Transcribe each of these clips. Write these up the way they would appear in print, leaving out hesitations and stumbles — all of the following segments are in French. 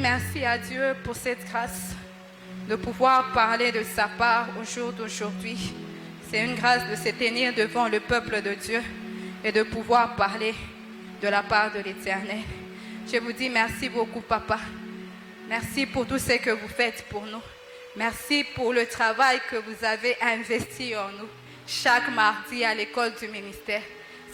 merci à Dieu pour cette grâce de pouvoir parler de sa part au jour d'aujourd'hui. C'est une grâce de se tenir devant le peuple de Dieu et de pouvoir parler de la part de l'Éternel. Je vous dis merci beaucoup, Papa. Merci pour tout ce que vous faites pour nous. Merci pour le travail que vous avez investi en nous chaque mardi à l'école du ministère.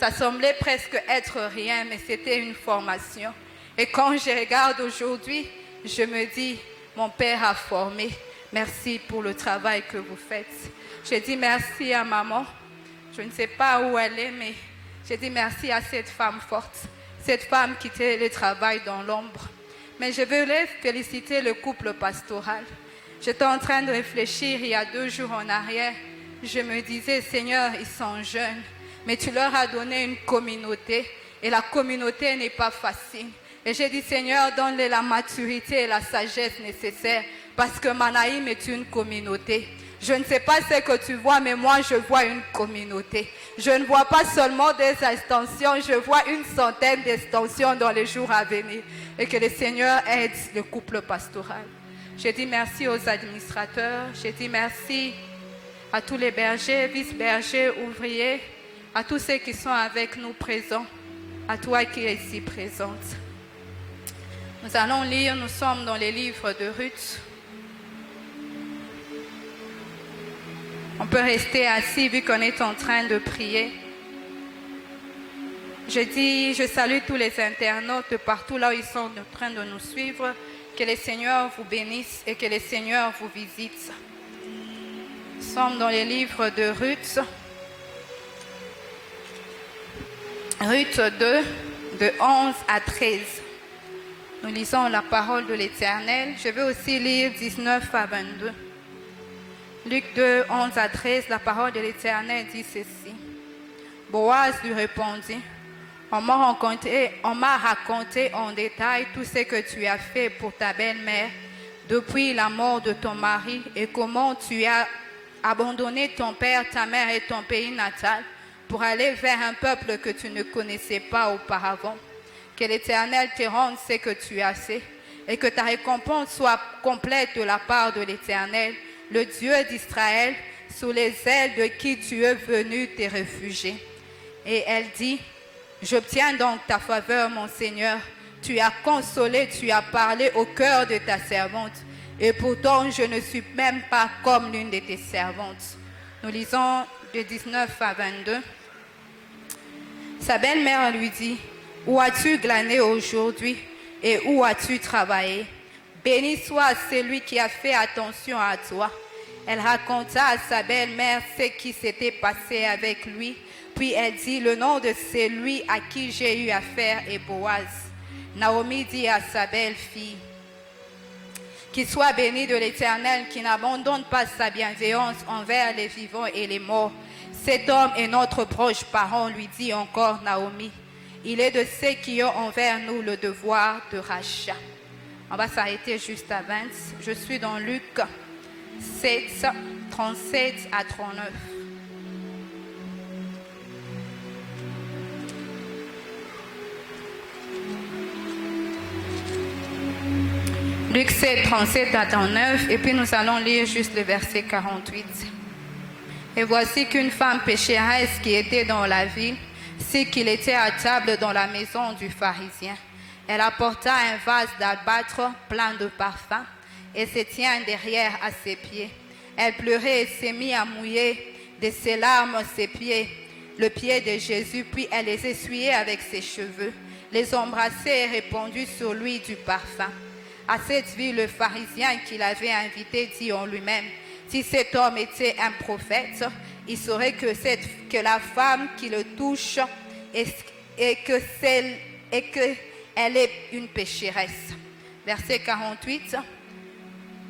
Ça semblait presque être rien, mais c'était une formation. Et quand je regarde aujourd'hui, je me dis, mon Père a formé. Merci pour le travail que vous faites. Je dis merci à maman. Je ne sais pas où elle est, mais je dis merci à cette femme forte, cette femme qui fait le travail dans l'ombre. Mais je voulais féliciter le couple pastoral. J'étais en train de réfléchir il y a 2 jours en arrière. Je me disais, Seigneur, ils sont jeunes, mais tu leur as donné une communauté et la communauté n'est pas facile. Et j'ai dit, Seigneur, donne-les la maturité et la sagesse nécessaires parce que Manaïm est une communauté. Je ne sais pas ce que tu vois, mais moi, je vois une communauté. Je ne vois pas seulement des extensions, je vois une centaine d'extensions dans les jours à venir. Et que le Seigneur aide le couple pastoral. Je dis merci aux administrateurs, je dis merci à tous les bergers, vice-bergers, ouvriers, à tous ceux qui sont avec nous présents, à toi qui es ici présente. Nous allons lire, nous sommes dans les livres de Ruth. On peut rester assis vu qu'on est en train de prier. Je salue tous les internautes de partout là où ils sont en train de nous suivre. Que le Seigneur vous bénisse et que le Seigneur vous visite. Nous sommes dans les livres de Ruth. Ruth 2, de 11 à 13. Nous lisons la parole de l'Éternel. Je vais aussi lire 19 à 22. Luc 2, 11 à 13, la parole de l'Éternel dit ceci. Boaz lui répondit, on m'a raconté en détail tout ce que tu as fait pour ta belle-mère depuis la mort de ton mari et comment tu as abandonné ton père, ta mère et ton pays natal pour aller vers un peuple que tu ne connaissais pas auparavant. Que l'Éternel te rende ce que tu as fait et que ta récompense soit complète de la part de l'Éternel, le Dieu d'Israël, sous les ailes de qui tu es venu te réfugier. Et elle dit, j'obtiens donc ta faveur, mon Seigneur. Tu as consolé, tu as parlé au cœur de ta servante. Et pourtant, je ne suis même pas comme l'une de tes servantes. Nous lisons de 19 à 22. Sa belle-mère lui dit, où as-tu glané aujourd'hui et où as-tu travaillé? Béni soit celui qui a fait attention à toi. Elle raconta à sa belle-mère ce qui s'était passé avec lui. Puis elle dit, le nom de celui à qui j'ai eu affaire est Boaz. Naomi dit à sa belle-fille, qu'il soit béni de l'Éternel, qui n'abandonne pas sa bienveillance envers les vivants et les morts. Cet homme est notre proche parent, lui dit encore Naomi. Il est de ceux qui ont envers nous le devoir de rachat. On va s'arrêter juste à 20. Je suis dans Luc 7, 37 à 39. Luc 7, 37 à 39, et puis nous allons lire juste le verset 48. Et voici qu'une femme pécheresse qui était dans la ville, c'est qu'il était à table dans la maison du pharisien. Elle apporta un vase d'albâtre plein de parfums et se tient derrière à ses pieds. Elle pleurait et s'est mise à mouiller de ses larmes ses pieds, le pied de Jésus, puis elle les essuyait avec ses cheveux, les embrassait et répandit sur lui du parfum. À cette vie, le pharisien qui l'avait invité dit en lui-même, si cet homme était un prophète, il saurait que la femme qui le touche et qu'elle est une pécheresse. Verset 48.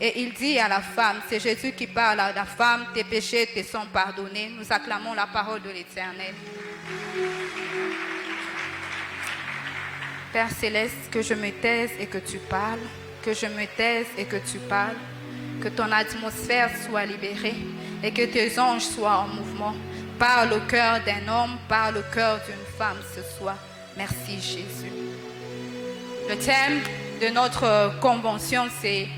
Et il dit à la femme, c'est Jésus qui parle à la femme, tes péchés te sont pardonnés. Nous acclamons la parole de l'Éternel. Père Céleste, que je me taise et que tu parles, que je me taise et que tu parles, que ton atmosphère soit libérée et que tes anges soient en mouvement. Parle au cœur d'un homme, parle au cœur d'une femme ce soir. Merci Jésus. Le thème de notre convention, c'est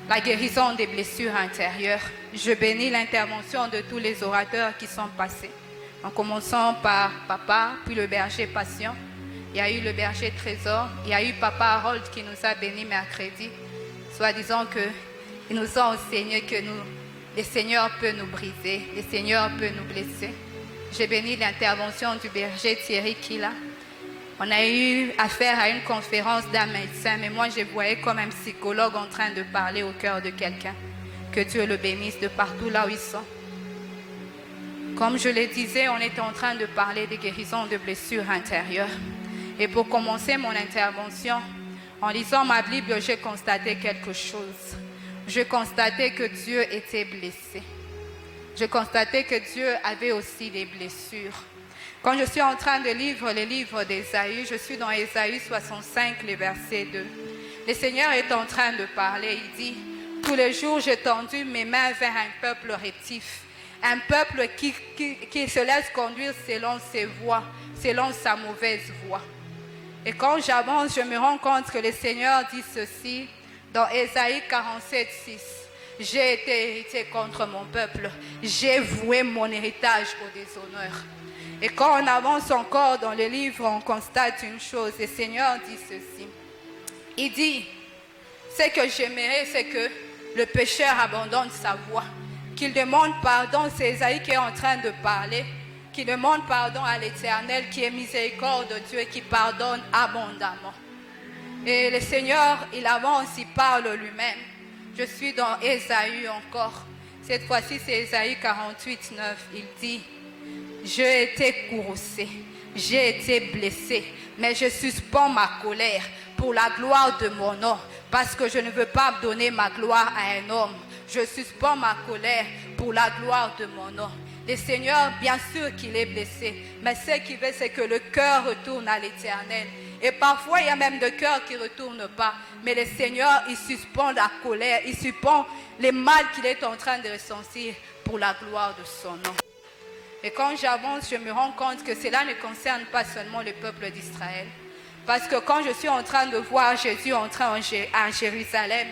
la guérison des blessures intérieures. Je bénis l'intervention de tous les orateurs qui sont passés, en commençant par Papa, puis le berger Patient. Il y a eu le berger Trésor, il y a eu Papa Harold qui nous a bénis mercredi, soi-disant qu'il nous a enseigné que les seigneurs peuvent nous briser, les seigneurs peuvent nous blesser. J'ai béni l'intervention du berger Thierry Kila. On a eu affaire à une conférence d'un médecin, mais moi je voyais comme un psychologue en train de parler au cœur de quelqu'un. Que Dieu le bénisse de partout là où ils sont. Comme je le disais, on était en train de parler des guérisons de blessures intérieures. Et pour commencer mon intervention, en lisant ma Bible, j'ai constaté quelque chose. Je constatais que Dieu était blessé. Je constatais que Dieu avait aussi des blessures. Quand je suis en train de lire le livre d'Ésaïe, je suis dans Ésaïe 65, le verset 2. Le Seigneur est en train de parler, il dit « Tous les jours, j'ai tendu mes mains vers un peuple rétif, un peuple qui se laisse conduire selon ses voies, selon sa mauvaise voie. » Et quand j'avance, je me rends compte que le Seigneur dit ceci dans Ésaïe 47, 6. J'ai été hérité contre mon peuple, j'ai voué mon héritage au déshonneur. Et quand on avance encore dans le livre, on constate une chose. Le Seigneur dit ceci. Il dit, ce que j'aimerais, c'est que le pécheur abandonne sa voie, qu'il demande pardon. C'est Ésaïe qui est en train de parler, qu'il demande pardon à l'Éternel, qui est miséricorde de Dieu et qui pardonne abondamment. Et le Seigneur, il avance, il parle lui-même. Je suis dans Ésaïe encore. Cette fois-ci, c'est Ésaïe 48, 9. Il dit, j'ai été courroucé, j'ai été blessé, mais je suspends ma colère pour la gloire de mon nom, parce que je ne veux pas donner ma gloire à un homme. Je suspends ma colère pour la gloire de mon nom. Le Seigneur, bien sûr qu'il est blessé, mais ce qu'il veut, c'est que le cœur retourne à l'Éternel. Et parfois, il y a même des cœurs qui ne retournent pas. Mais le Seigneur, il suspend la colère, il suspend les mal qu'il est en train de ressentir pour la gloire de son nom. Et quand j'avance, je me rends compte que cela ne concerne pas seulement le peuple d'Israël. Parce que quand je suis en train de voir Jésus entrer à Jérusalem,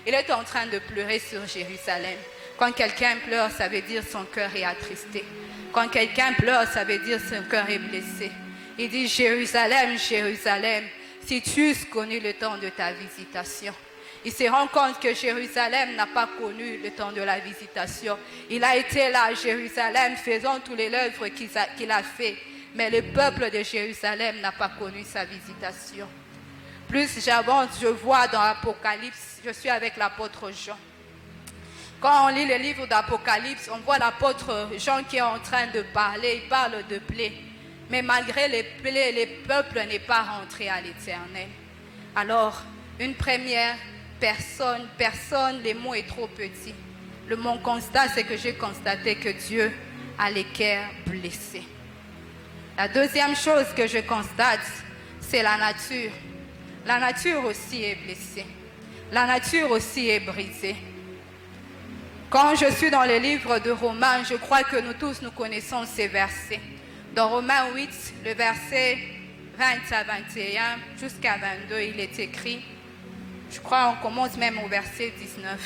il est en train de pleurer sur Jérusalem. Quand quelqu'un pleure, ça veut dire son cœur est attristé. Quand quelqu'un pleure, ça veut dire son cœur est blessé. Il dit, Jérusalem, Jérusalem, si tu eusses connu le temps de ta visitation. Il se rend compte que Jérusalem n'a pas connu le temps de la visitation. Il a été là à Jérusalem faisant tous les œuvres qu'il a fait. Mais le peuple de Jérusalem n'a pas connu sa visitation. Plus j'avance, je vois dans l'Apocalypse, je suis avec l'apôtre Jean. Quand on lit le livre d'Apocalypse, on voit l'apôtre Jean qui est en train de parler, il parle de plaies. Mais malgré les plaies, le peuple n'est pas rentré à l'Éternel. Alors, une première personne, les mots est trop petit. Mon constat, c'est que j'ai constaté que Dieu a les cœurs blessés. La deuxième chose que je constate, c'est la nature. La nature aussi est blessée. La nature aussi est brisée. Quand je suis dans le livre de Romains, je crois que nous tous nous connaissons ces versets. Dans Romains 8, le verset 20 à 21 jusqu'à 22, il est écrit, je crois on commence même au verset 19.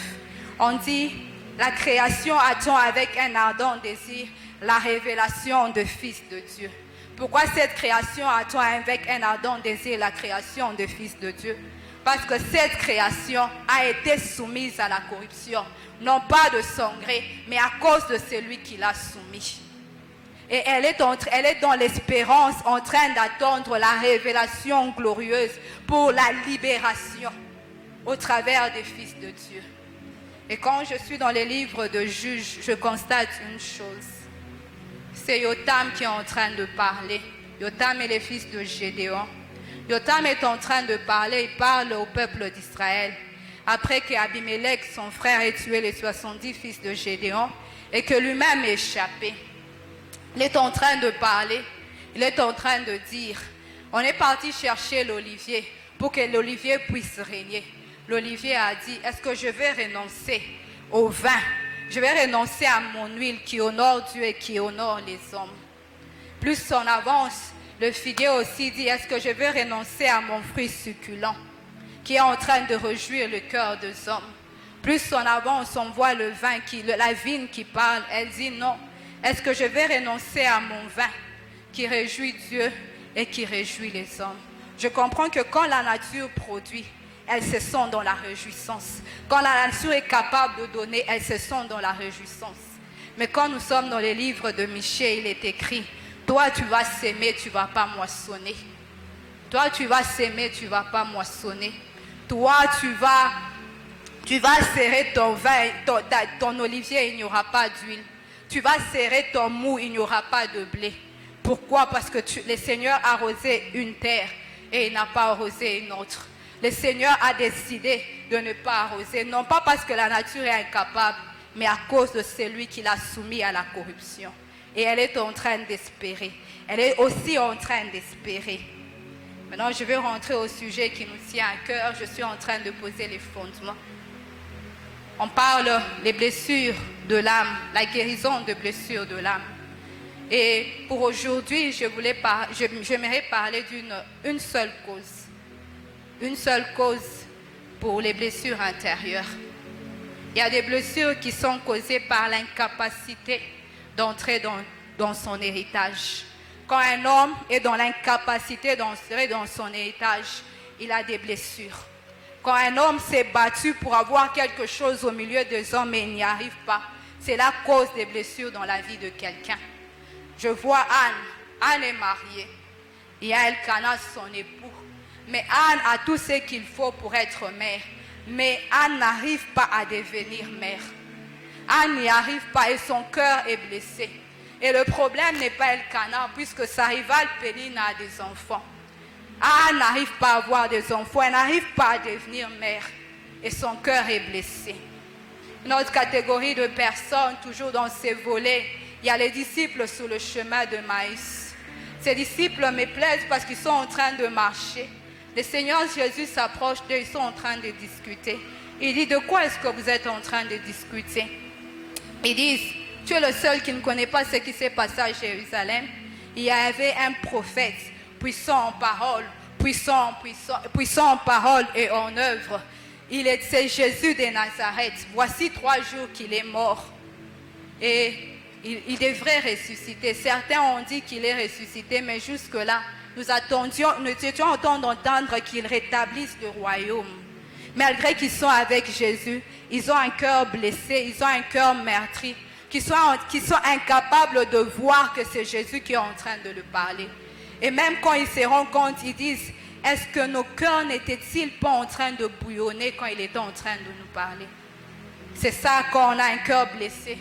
On dit, la création attend avec un ardent désir la révélation de Fils de Dieu. Pourquoi cette création attend avec un ardent désir la création de Fils de Dieu? Parce que cette création a été soumise à la corruption, non pas de son gré, mais à cause de celui qui l'a soumis. Et elle est dans l'espérance en train d'attendre la révélation glorieuse pour la libération au travers des fils de Dieu. Et quand je suis dans les livres de Juges, je constate une chose. C'est Jotham qui est en train de parler. Jotham est le fils de Gédéon. Jotham est en train de parler, il parle au peuple d'Israël. Après qu'Abimelech, son frère, ait tué les 70 fils de Gédéon et que lui-même ait échappé. Il est en train de parler, il est en train de dire, on est parti chercher l'olivier pour que l'olivier puisse régner. L'olivier a dit, est-ce que je vais renoncer au vin? Je vais renoncer à mon huile qui honore Dieu et qui honore les hommes. Plus on avance, le figuier aussi dit, est-ce que je vais renoncer à mon fruit succulent? qui est en train de réjouir le cœur des hommes. Plus on avance, on voit le vin, la vigne qui parle. Elle dit non, est-ce que je vais renoncer à mon vin qui réjouit Dieu et qui réjouit les hommes? Je comprends que quand la nature produit, elle se sent dans la réjouissance. Quand la nature est capable de donner, elle se sent dans la réjouissance. Mais quand nous sommes dans les livres de Michée, il est écrit, toi tu vas s'aimer, tu ne vas pas moissonner. Toi tu vas s'aimer, tu ne vas pas moissonner. Toi tu vas serrer ton vin, ton olivier, il n'y aura pas d'huile. Tu vas serrer ton mou, il n'y aura pas de blé. Pourquoi? Parce que le Seigneur a arrosé une terre et il n'a pas arrosé une autre. Le Seigneur a décidé de ne pas arroser, non pas parce que la nature est incapable, mais à cause de celui qui l'a soumis à la corruption. Et elle est en train d'espérer. Elle est aussi en train d'espérer. Maintenant, je vais rentrer au sujet qui nous tient à cœur. Je suis en train de poser les fondements. On parle des blessures de l'âme, la guérison de blessures de l'âme. Et pour aujourd'hui, j'aimerais parler d'une seule cause. Une seule cause pour les blessures intérieures. Il y a des blessures qui sont causées par l'incapacité d'entrer dans son héritage. Quand un homme est dans l'incapacité d'entrer dans son héritage, il a des blessures. Quand un homme s'est battu pour avoir quelque chose au milieu des hommes et il n'y arrive pas, c'est la cause des blessures dans la vie de quelqu'un. Je vois Anne. Anne est mariée. Il y a Elkanah, son époux. Mais Anne a tout ce qu'il faut pour être mère. Mais Anne n'arrive pas à devenir mère. Anne n'y arrive pas et son cœur est blessé. Et le problème n'est pas Elkanah, puisque sa rivale Pénina a des enfants. Anne n'arrive pas à avoir des enfants, elle n'arrive pas à devenir mère. Et son cœur est blessé. Une autre catégorie de personnes, toujours dans ces volets, il y a les disciples sur le chemin de Maïs. Ces disciples me plaisent parce qu'ils sont en train de marcher. Le Seigneur Jésus s'approche d'eux, ils sont en train de discuter. Il dit, de quoi est-ce que vous êtes en train de discuter? Ils disent, tu es le seul qui ne connaît pas ce qui s'est passé à Jérusalem. Il y avait un prophète, puissant en parole, puissant en parole et en œuvre. C'est Jésus de Nazareth. Voici 3 jours qu'il est mort. Et il devrait ressusciter. Certains ont dit qu'il est ressuscité, mais jusque-là, nous étions en train d'entendre qu'il rétablisse le royaume. Malgré qu'ils sont avec Jésus, ils ont un cœur blessé, ils ont un cœur meurtri, qui sont incapables de voir que c'est Jésus qui est en train de le parler. Et même quand ils se rendent compte, ils disent, est-ce que nos cœurs n'étaient-ils pas en train de bouillonner quand il était en train de nous parler? C'est ça quand on a un cœur blessé.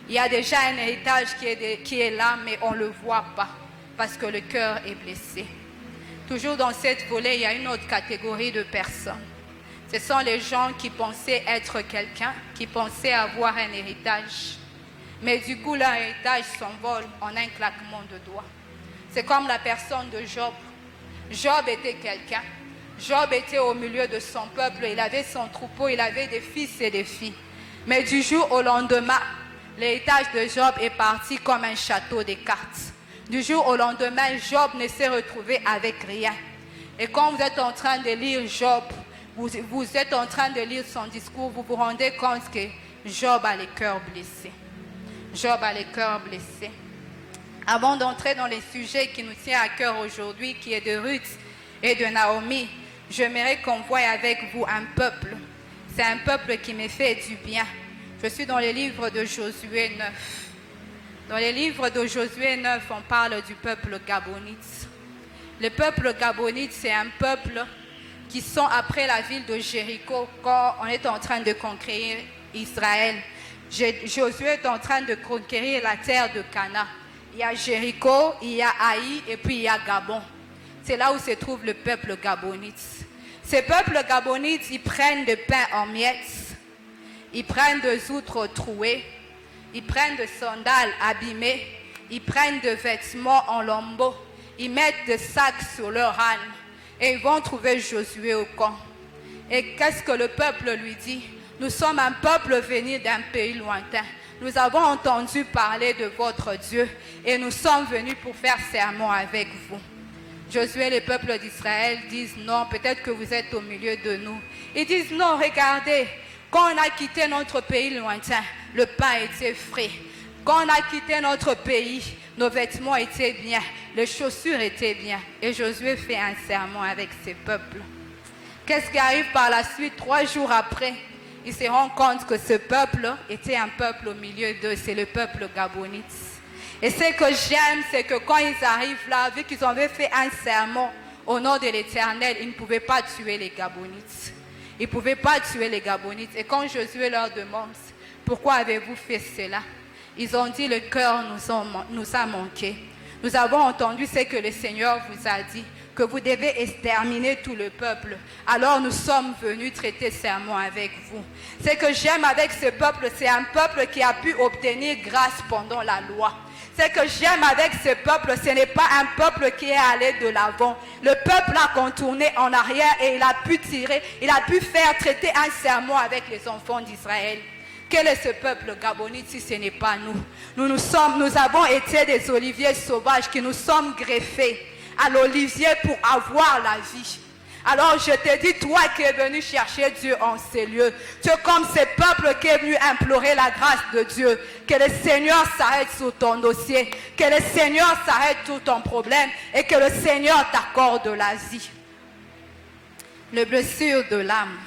Il y a déjà un héritage qui est là, mais on ne le voit pas, parce que le cœur est blessé. Toujours dans cette volée, il y a une autre catégorie de personnes. Ce sont les gens qui pensaient être quelqu'un, qui pensaient avoir un héritage. Mais du coup, leur héritage s'envole en un claquement de doigts. C'est comme la personne de Job. Job était quelqu'un. Job était au milieu de son peuple. Il avait son troupeau, il avait des fils et des filles. Mais du jour au lendemain, l'héritage de Job est parti comme un château de cartes. Du jour au lendemain, Job ne s'est retrouvé avec rien. Et quand vous êtes en train de lire Job, vous êtes en train de lire son discours, vous vous rendez compte que Job a le cœur blessé. Job a le cœur blessé. Avant d'entrer dans les sujets qui nous tiennent à cœur aujourd'hui, qui est de Ruth et de Naomi, j'aimerais qu'on voie avec vous un peuple. C'est un peuple qui me fait du bien. Je suis dans les livres de Josué 9. Dans les livres de Josué 9, on parle du peuple gabonite. Le peuple gabonite, c'est un peuple qui sont après la ville de Jéricho quand on est en train de conquérir Israël. Josué est en train de conquérir la terre de Canaan. Il y a Jéricho, il y a Haï et puis il y a Gabon. C'est là où se trouve le peuple gabonite. Ces peuples gabonites, ils prennent du pain en miettes, ils prennent des outres trouées, ils prennent des sandales abîmées, ils prennent des vêtements en lambeaux, ils mettent des sacs sur leur âne et ils vont trouver Josué au camp. Et qu'est-ce que le peuple lui dit? Nous sommes un peuple venu d'un pays lointain. Nous avons entendu parler de votre Dieu et nous sommes venus pour faire serment avec vous. Josué et le peuple d'Israël disent non, peut-être que vous êtes au milieu de nous. Ils disent non, regardez, quand on a quitté notre pays lointain, le pain était frais. Quand on a quitté notre pays, nos vêtements étaient bien, les chaussures étaient bien. Et Josué fait un serment avec ses peuples. Qu'est-ce qui arrive par la suite? 3 jours après, ils se rendent compte que ce peuple était un peuple au milieu d'eux, c'est le peuple gabonite. Et ce que j'aime, c'est que quand ils arrivent là, vu qu'ils avaient fait un serment au nom de l'Éternel, ils ne pouvaient pas tuer les Gabonites. Ils ne pouvaient pas tuer les Gabonites. Et quand Josué leur demande, pourquoi avez-vous fait cela? Ils ont dit, le cœur nous a manqué. Nous avons entendu ce que le Seigneur vous a dit, que vous devez exterminer tout le peuple. Alors nous sommes venus traiter serment avec vous. Ce que j'aime avec ce peuple, c'est un peuple qui a pu obtenir grâce pendant la loi. Ce que j'aime avec ce peuple, ce n'est pas un peuple qui est allé de l'avant. Le peuple a contourné en arrière et il a pu tirer, il a pu faire traiter un serment avec les enfants d'Israël. Quel est ce peuple gabonite si ce n'est pas nous? Nous avons été des oliviers sauvages qui nous sommes greffés à l'olivier pour avoir la vie. Alors je te dis, toi qui es venu chercher Dieu en ces lieux, tu es comme ce peuple qui est venu implorer la grâce de Dieu, que le Seigneur s'arrête sur ton dossier, que le Seigneur s'arrête sur ton problème et que le Seigneur t'accorde la vie. Les blessures de l'âme.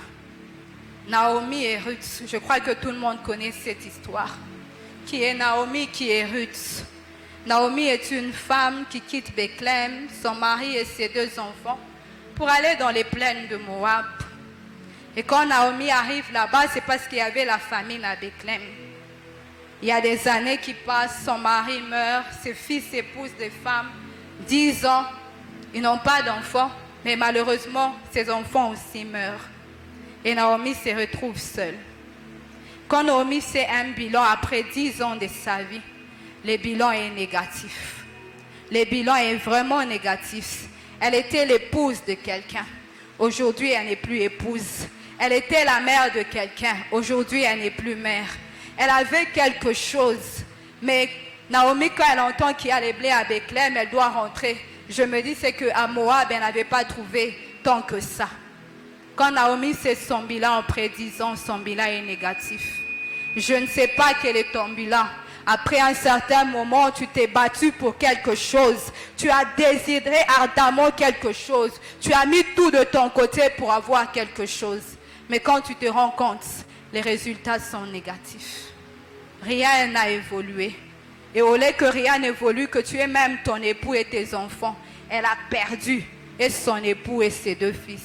Naomi et Ruth, je crois que tout le monde connaît cette histoire. Qui est Naomi, qui est Ruth? Naomi est une femme qui quitte Bethléem, son mari et ses 2 enfants, pour aller dans les plaines de Moab. Et quand Naomi arrive là-bas, c'est parce qu'il y avait la famine à Bethléem. Il y a des années qui passent, son mari meurt, ses fils épousent des femmes, 10 ans, ils n'ont pas d'enfants, mais malheureusement, ses enfants aussi meurent. Et Naomi se retrouve seule. Quand Naomi fait un bilan après 10 ans de sa vie, le bilan est négatif. Le bilan est vraiment négatif. Elle était l'épouse de quelqu'un. Aujourd'hui, elle n'est plus épouse. Elle était la mère de quelqu'un. Aujourd'hui, elle n'est plus mère. Elle avait quelque chose. Mais Naomi, quand elle entend qu'il y a les blés à Bethléem, elle doit rentrer. Je me dis, c'est qu'à Moab, elle n'avait pas trouvé tant que ça. Quand Naomi fait son bilan après 10 ans, son bilan est négatif. Je ne sais pas quel est ton bilan. Après un certain moment, tu t'es battu pour quelque chose. Tu as désiré ardemment quelque chose. Tu as mis tout de ton côté pour avoir quelque chose. Mais quand tu te rends compte, les résultats sont négatifs. Rien n'a évolué. Et au lieu que rien n'évolue, que tu aies même ton époux et tes enfants, elle a perdu et son époux et ses 2 fils.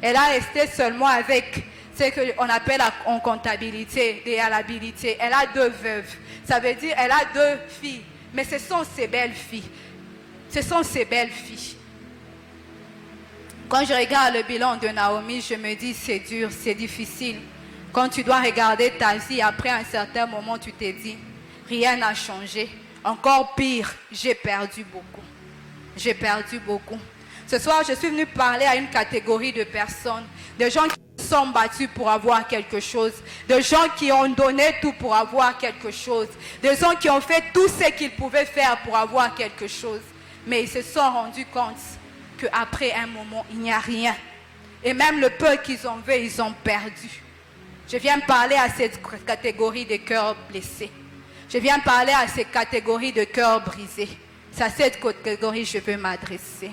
Elle a resté seulement avec ce qu'on appelle en comptabilité, des habilités. Elle a 2 veuves. Ça veut dire elle a 2 filles. Mais ce sont ses belles filles. Ce sont ses belles filles. Quand je regarde le bilan de Naomi, je me dis c'est dur, c'est difficile. Quand tu dois regarder ta vie, après un certain moment, tu te dis rien n'a changé. Encore pire, j'ai perdu beaucoup. J'ai perdu beaucoup. Ce soir, je suis venue parler à une catégorie de personnes, de gens qui se sont battus pour avoir quelque chose, de gens qui ont donné tout pour avoir quelque chose, de gens qui ont fait tout ce qu'ils pouvaient faire pour avoir quelque chose. Mais ils se sont rendus compte qu'après un moment, il n'y a rien. Et même le peu qu'ils ont vu, ils ont perdu. Je viens parler à cette catégorie de cœurs blessés. Je viens parler à cette catégorie de cœurs brisés. C'est à cette catégorie que je veux m'adresser.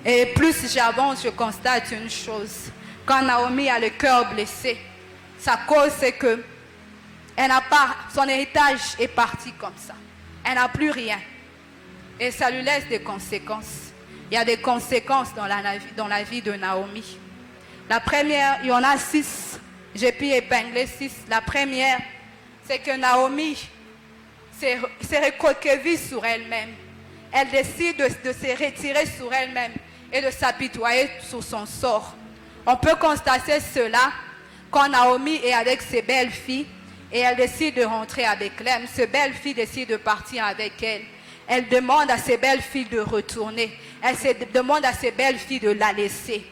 Et plus j'avance, je constate une chose. Quand Naomi a le cœur blessé, sa cause c'est que elle n'a pas, son héritage est parti comme ça. Elle n'a plus rien. Et ça lui laisse des conséquences. Il y a des conséquences dans la vie de Naomi. La première, il y en a 6. J'ai pu épingler 6. La première, c'est que Naomi s'est recroquevillée sur elle-même. Elle décide de se retirer sur elle-même et de s'apitoyer sur son sort. On peut constater cela quand Naomi est avec ses belles filles et elle décide de rentrer à Bethléem. Ses belles filles décident de partir avec elle. Elle demande à ses belles filles de retourner. Elle demande à ses belles filles de la laisser.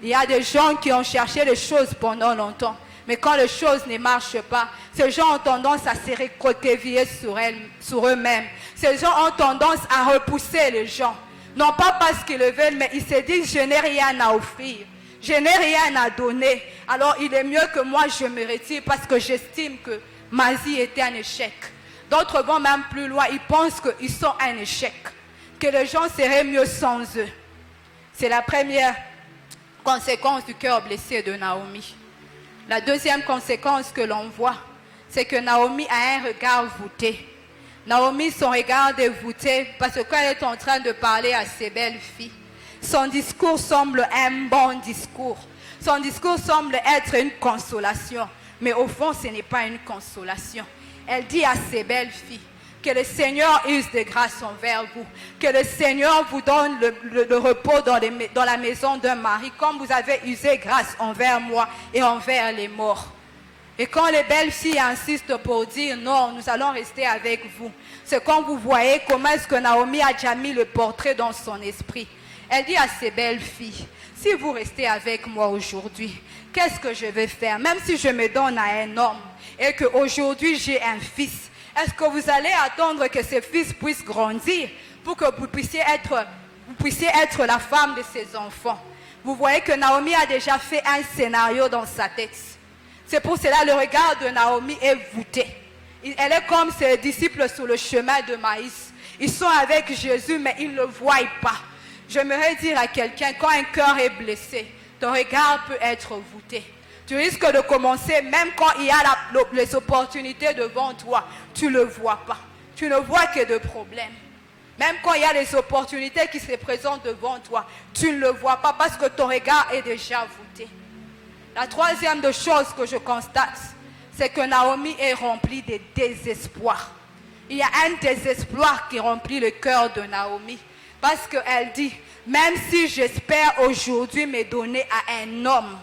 Il y a des gens qui ont cherché les choses pendant longtemps. Mais quand les choses ne marchent pas, ces gens ont tendance à se recroqueviller sur eux-mêmes. Ces gens ont tendance à repousser les gens. Non pas parce qu'ils le veulent, mais ils se disent, je n'ai rien à offrir. Je n'ai rien à donner. Alors il est mieux que moi je me retire parce que j'estime que ma vie était un échec. D'autres vont même plus loin. Ils pensent qu'ils sont un échec. Que les gens seraient mieux sans eux. C'est la première conséquence du cœur blessé de Naomi. La deuxième conséquence que l'on voit, c'est que Naomi a un regard voûté. Naomi, son regard est voûté parce qu'elle est en train de parler à ses belles filles. Son discours semble un bon discours. Son discours semble être une consolation. Mais au fond, ce n'est pas une consolation. Elle dit à ses belles filles, que le Seigneur use de grâce envers vous. Que le Seigneur vous donne le repos dans la maison d'un mari, comme vous avez usé grâce envers moi et envers les morts. Et quand les belles filles insistent pour dire non, nous allons rester avec vous, c'est quand vous voyez comment est-ce que Naomi a déjà mis le portrait dans son esprit. Elle dit à ses belles filles, si vous restez avec moi aujourd'hui, qu'est-ce que je vais faire? Même si je me donne à un homme et qu'aujourd'hui j'ai un fils, est-ce que vous allez attendre que ce fils puisse grandir pour que vous puissiez être la femme de ses enfants? Vous voyez que Naomi a déjà fait un scénario dans sa tête. C'est pour cela que le regard de Naomi est voûté. Elle est comme ses disciples sur le chemin de maïs. Ils sont avec Jésus, mais ils ne le voient pas. J'aimerais dire à quelqu'un, quand un cœur est blessé, ton regard peut être voûté. Tu risques de commencer, même quand il y a les opportunités devant toi, tu ne le vois pas. Tu ne vois que de problèmes. Même quand il y a les opportunités qui se présentent devant toi, tu ne le vois pas parce que ton regard est déjà voûté. La troisième des choses que je constate, c'est que Naomi est remplie de désespoir. Il y a un désespoir qui remplit le cœur de Naomi. Parce qu'elle dit, même si j'espère aujourd'hui me donner à un homme,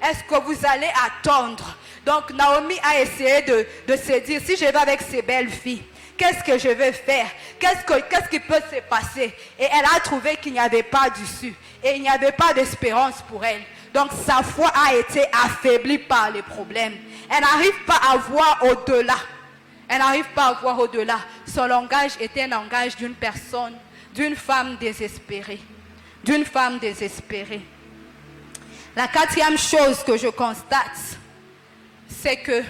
est-ce que vous allez attendre? Donc Naomi a essayé de se dire, si je vais avec ces belles filles, qu'est-ce que je vais faire? Qu'est-ce qui peut se passer? Et elle a trouvé qu'il n'y avait pas d'issue. Et il n'y avait pas d'espérance pour elle. Donc sa foi a été affaiblie par les problèmes. Elle n'arrive pas à voir au-delà. Elle n'arrive pas à voir au-delà. Son langage était un langage d'une personne, d'une femme désespérée. D'une femme désespérée. La quatrième chose que je constate, c'est que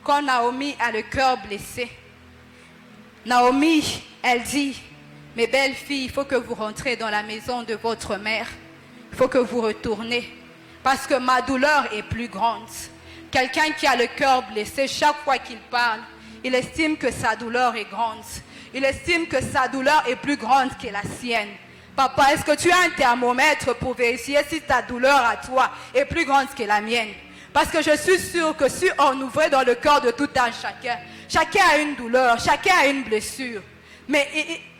quand Naomi a le cœur blessé, Naomi, elle dit, mes belles filles, il faut que vous rentrez dans la maison de votre mère. Il faut que vous retournez. Parce que ma douleur est plus grande. Quelqu'un qui a le cœur blessé, chaque fois qu'il parle, il estime que sa douleur est grande. Il estime que sa douleur est plus grande que la sienne. Papa, est-ce que tu as un thermomètre pour vérifier si ta douleur à toi est plus grande que la mienne? Parce que je suis sûre que si on ouvrait dans le cœur de tout un chacun, chacun a une douleur, chacun a une blessure. Mais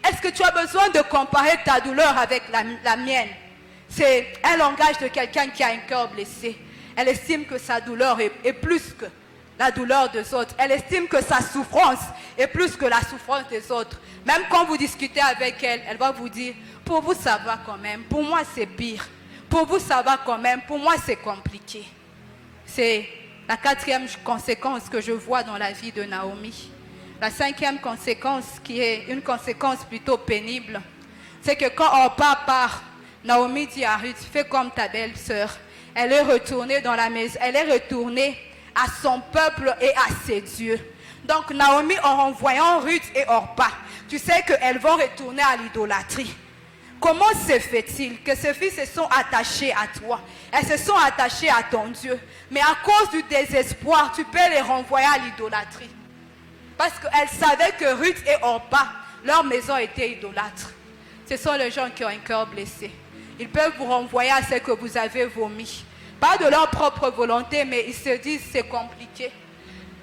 est-ce que tu as besoin de comparer ta douleur avec la mienne? C'est un langage de quelqu'un qui a un cœur blessé. Elle estime que sa douleur est plus que la douleur des autres. Elle estime que sa souffrance est plus que la souffrance des autres. Même quand vous discutez avec elle, elle va vous dire, pour vous ça va quand même, pour moi c'est pire. Pour vous ça va quand même, pour moi c'est compliqué. C'est la quatrième conséquence que je vois dans la vie de Naomi. La cinquième conséquence, qui est une conséquence plutôt pénible, c'est que quand on part, Naomi dit à Ruth, fais comme ta belle-sœur. Elle est retournée dans la maison, elle est retournée à son peuple et à ses dieux. Donc Naomi, en renvoyant Ruth et Orpa, tu sais qu'elles vont retourner à l'idolâtrie. Comment se fait-il que ces filles se sont attachées à toi? Elles se sont attachées à ton Dieu. Mais à cause du désespoir, tu peux les renvoyer à l'idolâtrie. Parce qu'elles savaient que Ruth et Orpa, leur maison était idolâtre. Ce sont les gens qui ont un cœur blessé. Ils peuvent vous renvoyer à ce que vous avez vomi. Pas de leur propre volonté, mais ils se disent c'est compliqué.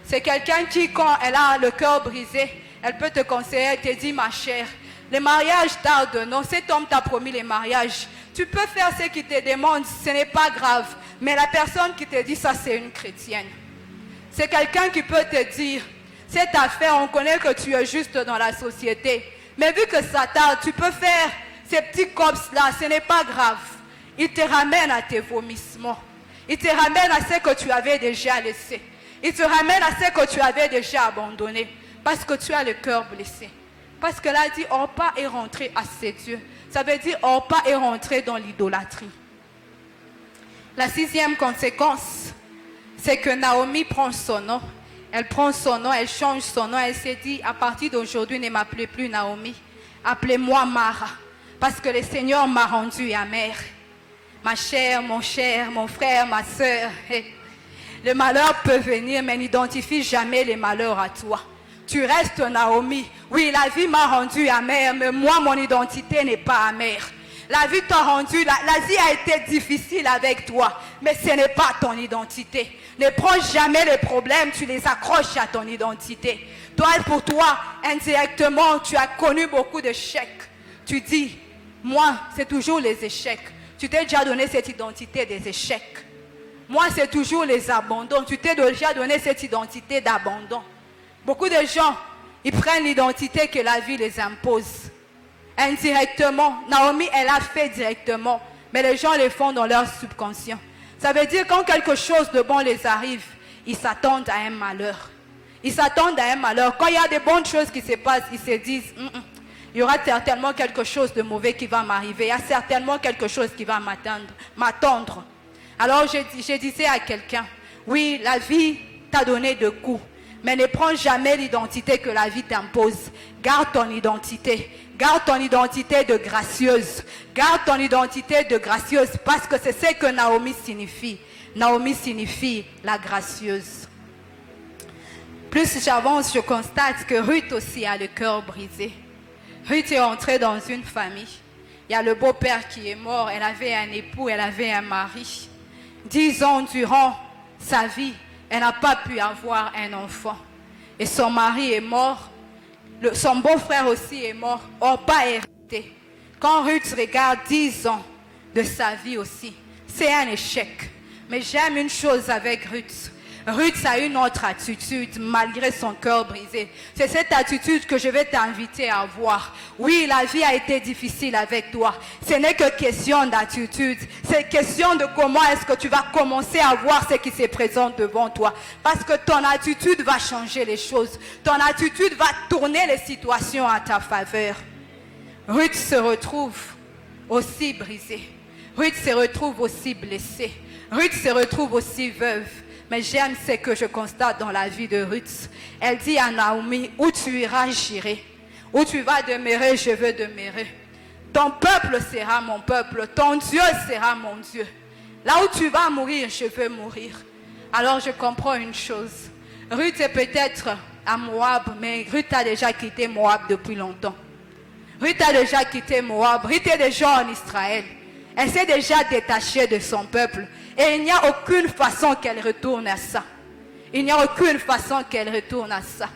C'est quelqu'un qui, quand elle a le cœur brisé, elle peut te conseiller, elle te dit ma chère, les mariages tardent, non, cet homme t'a promis les mariages. Tu peux faire ce qu'il te demande, ce n'est pas grave. Mais la personne qui te dit ça, c'est une chrétienne. C'est quelqu'un qui peut te dire, cette affaire, on connaît que tu es juste dans la société. Mais vu que ça tarde, tu peux faire ces petits cops-là, ce n'est pas grave. Il te ramène à tes vomissements. Il te ramène à ce que tu avais déjà laissé. Il te ramène à ce que tu avais déjà abandonné. Parce que tu as le cœur blessé. Parce que là, il dit, Orpa est rentré à ses dieux. Ça veut dire, Orpa est rentré dans l'idolâtrie. La sixième conséquence, c'est que Naomi prend son nom. Elle prend son nom, elle change son nom. Elle s'est dit, à partir d'aujourd'hui, ne m'appelez plus Naomi. Appelez-moi Mara. Parce que le Seigneur m'a rendue amère. Ma chère, mon frère, ma soeur. Le malheur peut venir, mais n'identifie jamais les malheurs à toi. Tu restes Naomi. Oui, la vie m'a rendue amère, mais moi, mon identité n'est pas amère. La vie t'a rendu, la vie a été difficile avec toi, mais ce n'est pas ton identité. Ne prends jamais les problèmes, tu les accroches à ton identité. Toi, pour toi, indirectement, tu as connu beaucoup d'échecs. Tu dis, moi, c'est toujours les échecs. Tu t'es déjà donné cette identité des échecs. Moi, c'est toujours les abandons. Tu t'es déjà donné cette identité d'abandon. Beaucoup de gens, ils prennent l'identité que la vie les impose. Indirectement, Naomi, elle a fait directement, mais les gens le font dans leur subconscient. Ça veut dire quand quelque chose de bon les arrive, ils s'attendent à un malheur. Ils s'attendent à un malheur. Quand il y a des bonnes choses qui se passent, ils se disent, il y aura certainement quelque chose de mauvais qui va m'arriver. Il y a certainement quelque chose qui va m'attendre. Alors je disais à quelqu'un, oui, la vie t'a donné de coups, mais ne prends jamais l'identité que la vie t'impose. Garde ton identité. Garde ton identité de gracieuse. Garde ton identité de gracieuse parce que c'est ce que Naomi signifie. Naomi signifie la gracieuse. Plus j'avance, je constate que Ruth aussi a le cœur brisé. Ruth est entrée dans une famille. Il y a le beau-père qui est mort. Elle avait un époux, elle avait un mari. 10 ans durant sa vie, elle n'a pas pu avoir un enfant. Et son mari est mort. Son beau-frère aussi est mort. Orpa est hérité. Quand Ruth regarde 10 ans de sa vie aussi, c'est un échec. Mais j'aime une chose avec Ruth. Ruth a une autre attitude malgré son cœur brisé. C'est cette attitude que je vais t'inviter à avoir. Oui, la vie a été difficile avec toi. Ce n'est que question d'attitude. C'est question de comment est-ce que tu vas commencer à voir ce qui se présente devant toi. Parce que ton attitude va changer les choses. Ton attitude va tourner les situations à ta faveur. Ruth se retrouve aussi brisée. Ruth se retrouve aussi blessée. Ruth se retrouve aussi veuve. Mais j'aime ce que je constate dans la vie de Ruth. Elle dit à Naomi, où tu iras, j'irai. Où tu vas demeurer, je veux demeurer. Ton peuple sera mon peuple. Ton Dieu sera mon Dieu. Là où tu vas mourir, je veux mourir. Alors je comprends une chose. Ruth est peut-être à Moab, mais Ruth a déjà quitté Moab depuis longtemps. Ruth a déjà quitté Moab. Ruth est déjà en Israël. Elle s'est déjà détachée de son peuple. Et il n'y a aucune façon qu'elle retourne à ça. Il n'y a aucune façon qu'elle retourne à ça.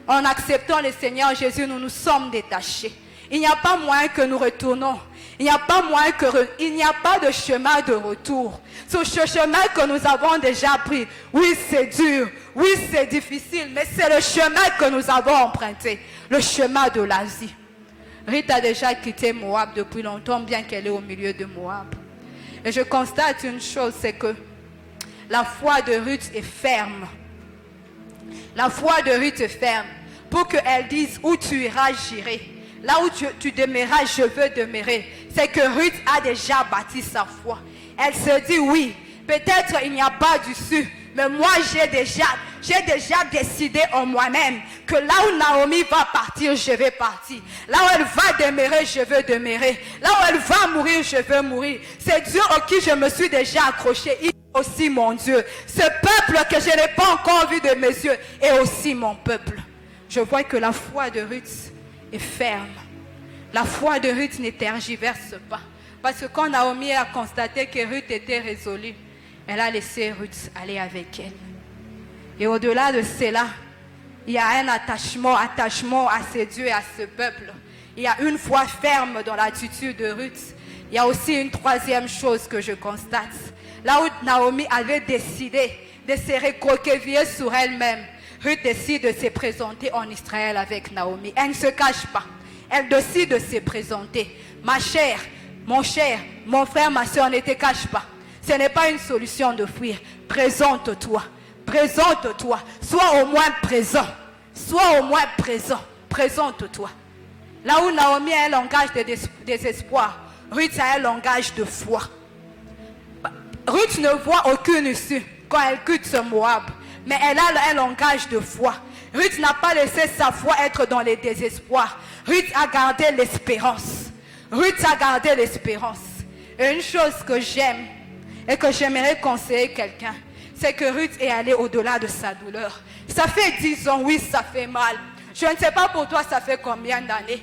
En acceptant le Seigneur Jésus, nous nous sommes détachés. Il n'y a pas moyen que nous retournons. Il n'y a pas de chemin de retour. Sur ce chemin que nous avons déjà pris, oui, c'est dur, oui, c'est difficile, mais c'est le chemin que nous avons emprunté, le chemin de l'Asie. Ruth a déjà quitté Moab depuis longtemps, bien qu'elle est au milieu de Moab. Et je constate une chose, c'est que la foi de Ruth est ferme. La foi de Ruth est ferme. Pour qu'elle dise, où tu iras, j'irai. Là où tu demeureras, je veux demeurer. C'est que Ruth a déjà bâti sa foi. Elle se dit, oui, peut-être il n'y a pas d'issue. Mais moi, j'ai déjà décidé en moi-même que là où Naomi va partir, je vais partir. Là où elle va demeurer, je veux demeurer. Là où elle va mourir, je veux mourir. C'est Dieu auquel je me suis déjà accroché. Il est aussi mon Dieu. Ce peuple que je n'ai pas encore vu de mes yeux est aussi mon peuple. Je vois que la foi de Ruth est ferme. La foi de Ruth ne tergiverse pas. Parce que quand Naomi a constaté que Ruth était résolue, elle a laissé Ruth aller avec elle. Et au-delà de cela, il y a un attachement à ce Dieu et à ce peuple. Il y a une foi ferme dans l'attitude de Ruth. Il y a aussi une troisième chose que je constate. Là où Naomi avait décidé de se recroqueviller sur elle-même, Ruth décide de se présenter en Israël avec Naomi. Elle ne se cache pas. Elle décide de se présenter. Ma chère, mon cher, mon frère, ma soeur, ne te cache pas. Ce n'est pas une solution de fuir. Présente-toi. Présente-toi. Sois au moins présent. Sois au moins présent. Présente-toi. Là où Naomi a un langage de désespoir, Ruth a un langage de foi. Ruth ne voit aucune issue quand elle quitte ce Moab, mais elle a un langage de foi. Ruth n'a pas laissé sa foi être dans les désespoirs. Ruth a gardé l'espérance. Ruth a gardé l'espérance. Et une chose que j'aime et que j'aimerais conseiller quelqu'un, c'est que Ruth est allée au-delà de sa douleur. Ça fait 10 ans, oui, ça fait mal. Je ne sais pas pour toi, ça fait combien d'années.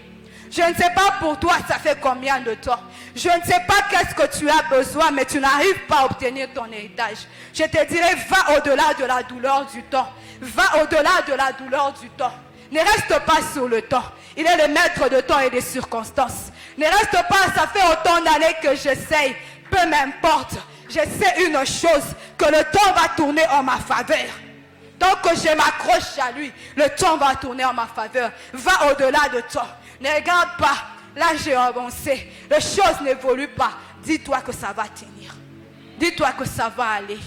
Je ne sais pas pour toi, ça fait combien de temps. Je ne sais pas qu'est-ce que tu as besoin, mais tu n'arrives pas à obtenir ton héritage. Je te dirais, va au-delà de la douleur du temps. Va au-delà de la douleur du temps. Ne reste pas sur le temps. Il est le maître de temps et des circonstances. Ne reste pas, ça fait autant d'années que j'essaye. Peu m'importe. Je sais une chose, que le temps va tourner en ma faveur. Tant que je m'accroche à lui, le temps va tourner en ma faveur. Va au-delà de toi. Ne regarde pas. Là, j'ai avancé. Les choses n'évoluent pas. Dis-toi que ça va tenir. Dis-toi que ça va aller.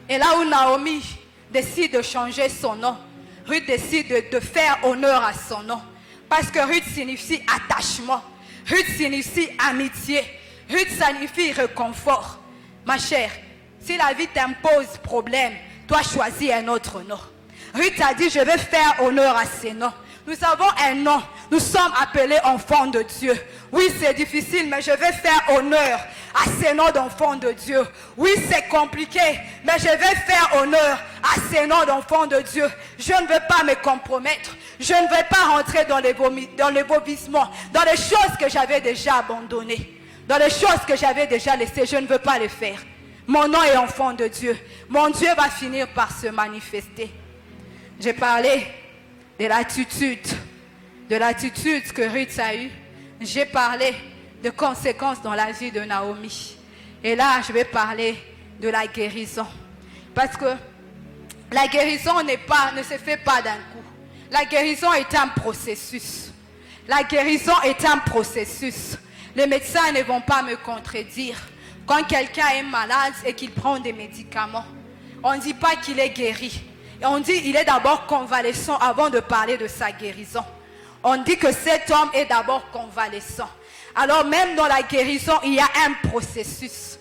Et là où Naomi décide de changer son nom, Ruth décide de faire honneur à son nom. Parce que Ruth signifie attachement. Ruth signifie amitié. Ruth signifie réconfort. Ma chère, si la vie t'impose problème, toi choisis un autre nom. Ruth a dit, je vais faire honneur à ces noms. Nous avons un nom. Nous sommes appelés enfants de Dieu. Oui, c'est difficile, mais je vais faire honneur à ces noms d'enfants de Dieu. Oui, c'est compliqué, mais je vais faire honneur à ces noms d'enfants de Dieu. Je ne veux pas me compromettre. Je ne vais pas rentrer dans les vomissements, dans les choses que j'avais déjà abandonnées, dans les choses que j'avais déjà laissées. Je ne veux pas les faire. Mon nom est enfant de Dieu. Mon Dieu va finir par se manifester. J'ai parlé de l'attitude que Ruth a eue. J'ai parlé de conséquences dans la vie de Naomi. Et là, je vais parler de la guérison. Parce que la guérison ne se fait pas d'un coup. La guérison est un processus. La guérison est un processus. Les médecins ne vont pas me contredire. Quand quelqu'un est malade et qu'il prend des médicaments, on ne dit pas qu'il est guéri. Et on dit qu'il est d'abord convalescent avant de parler de sa guérison. On dit que cet homme est d'abord convalescent. Alors même dans la guérison, il y a un processus.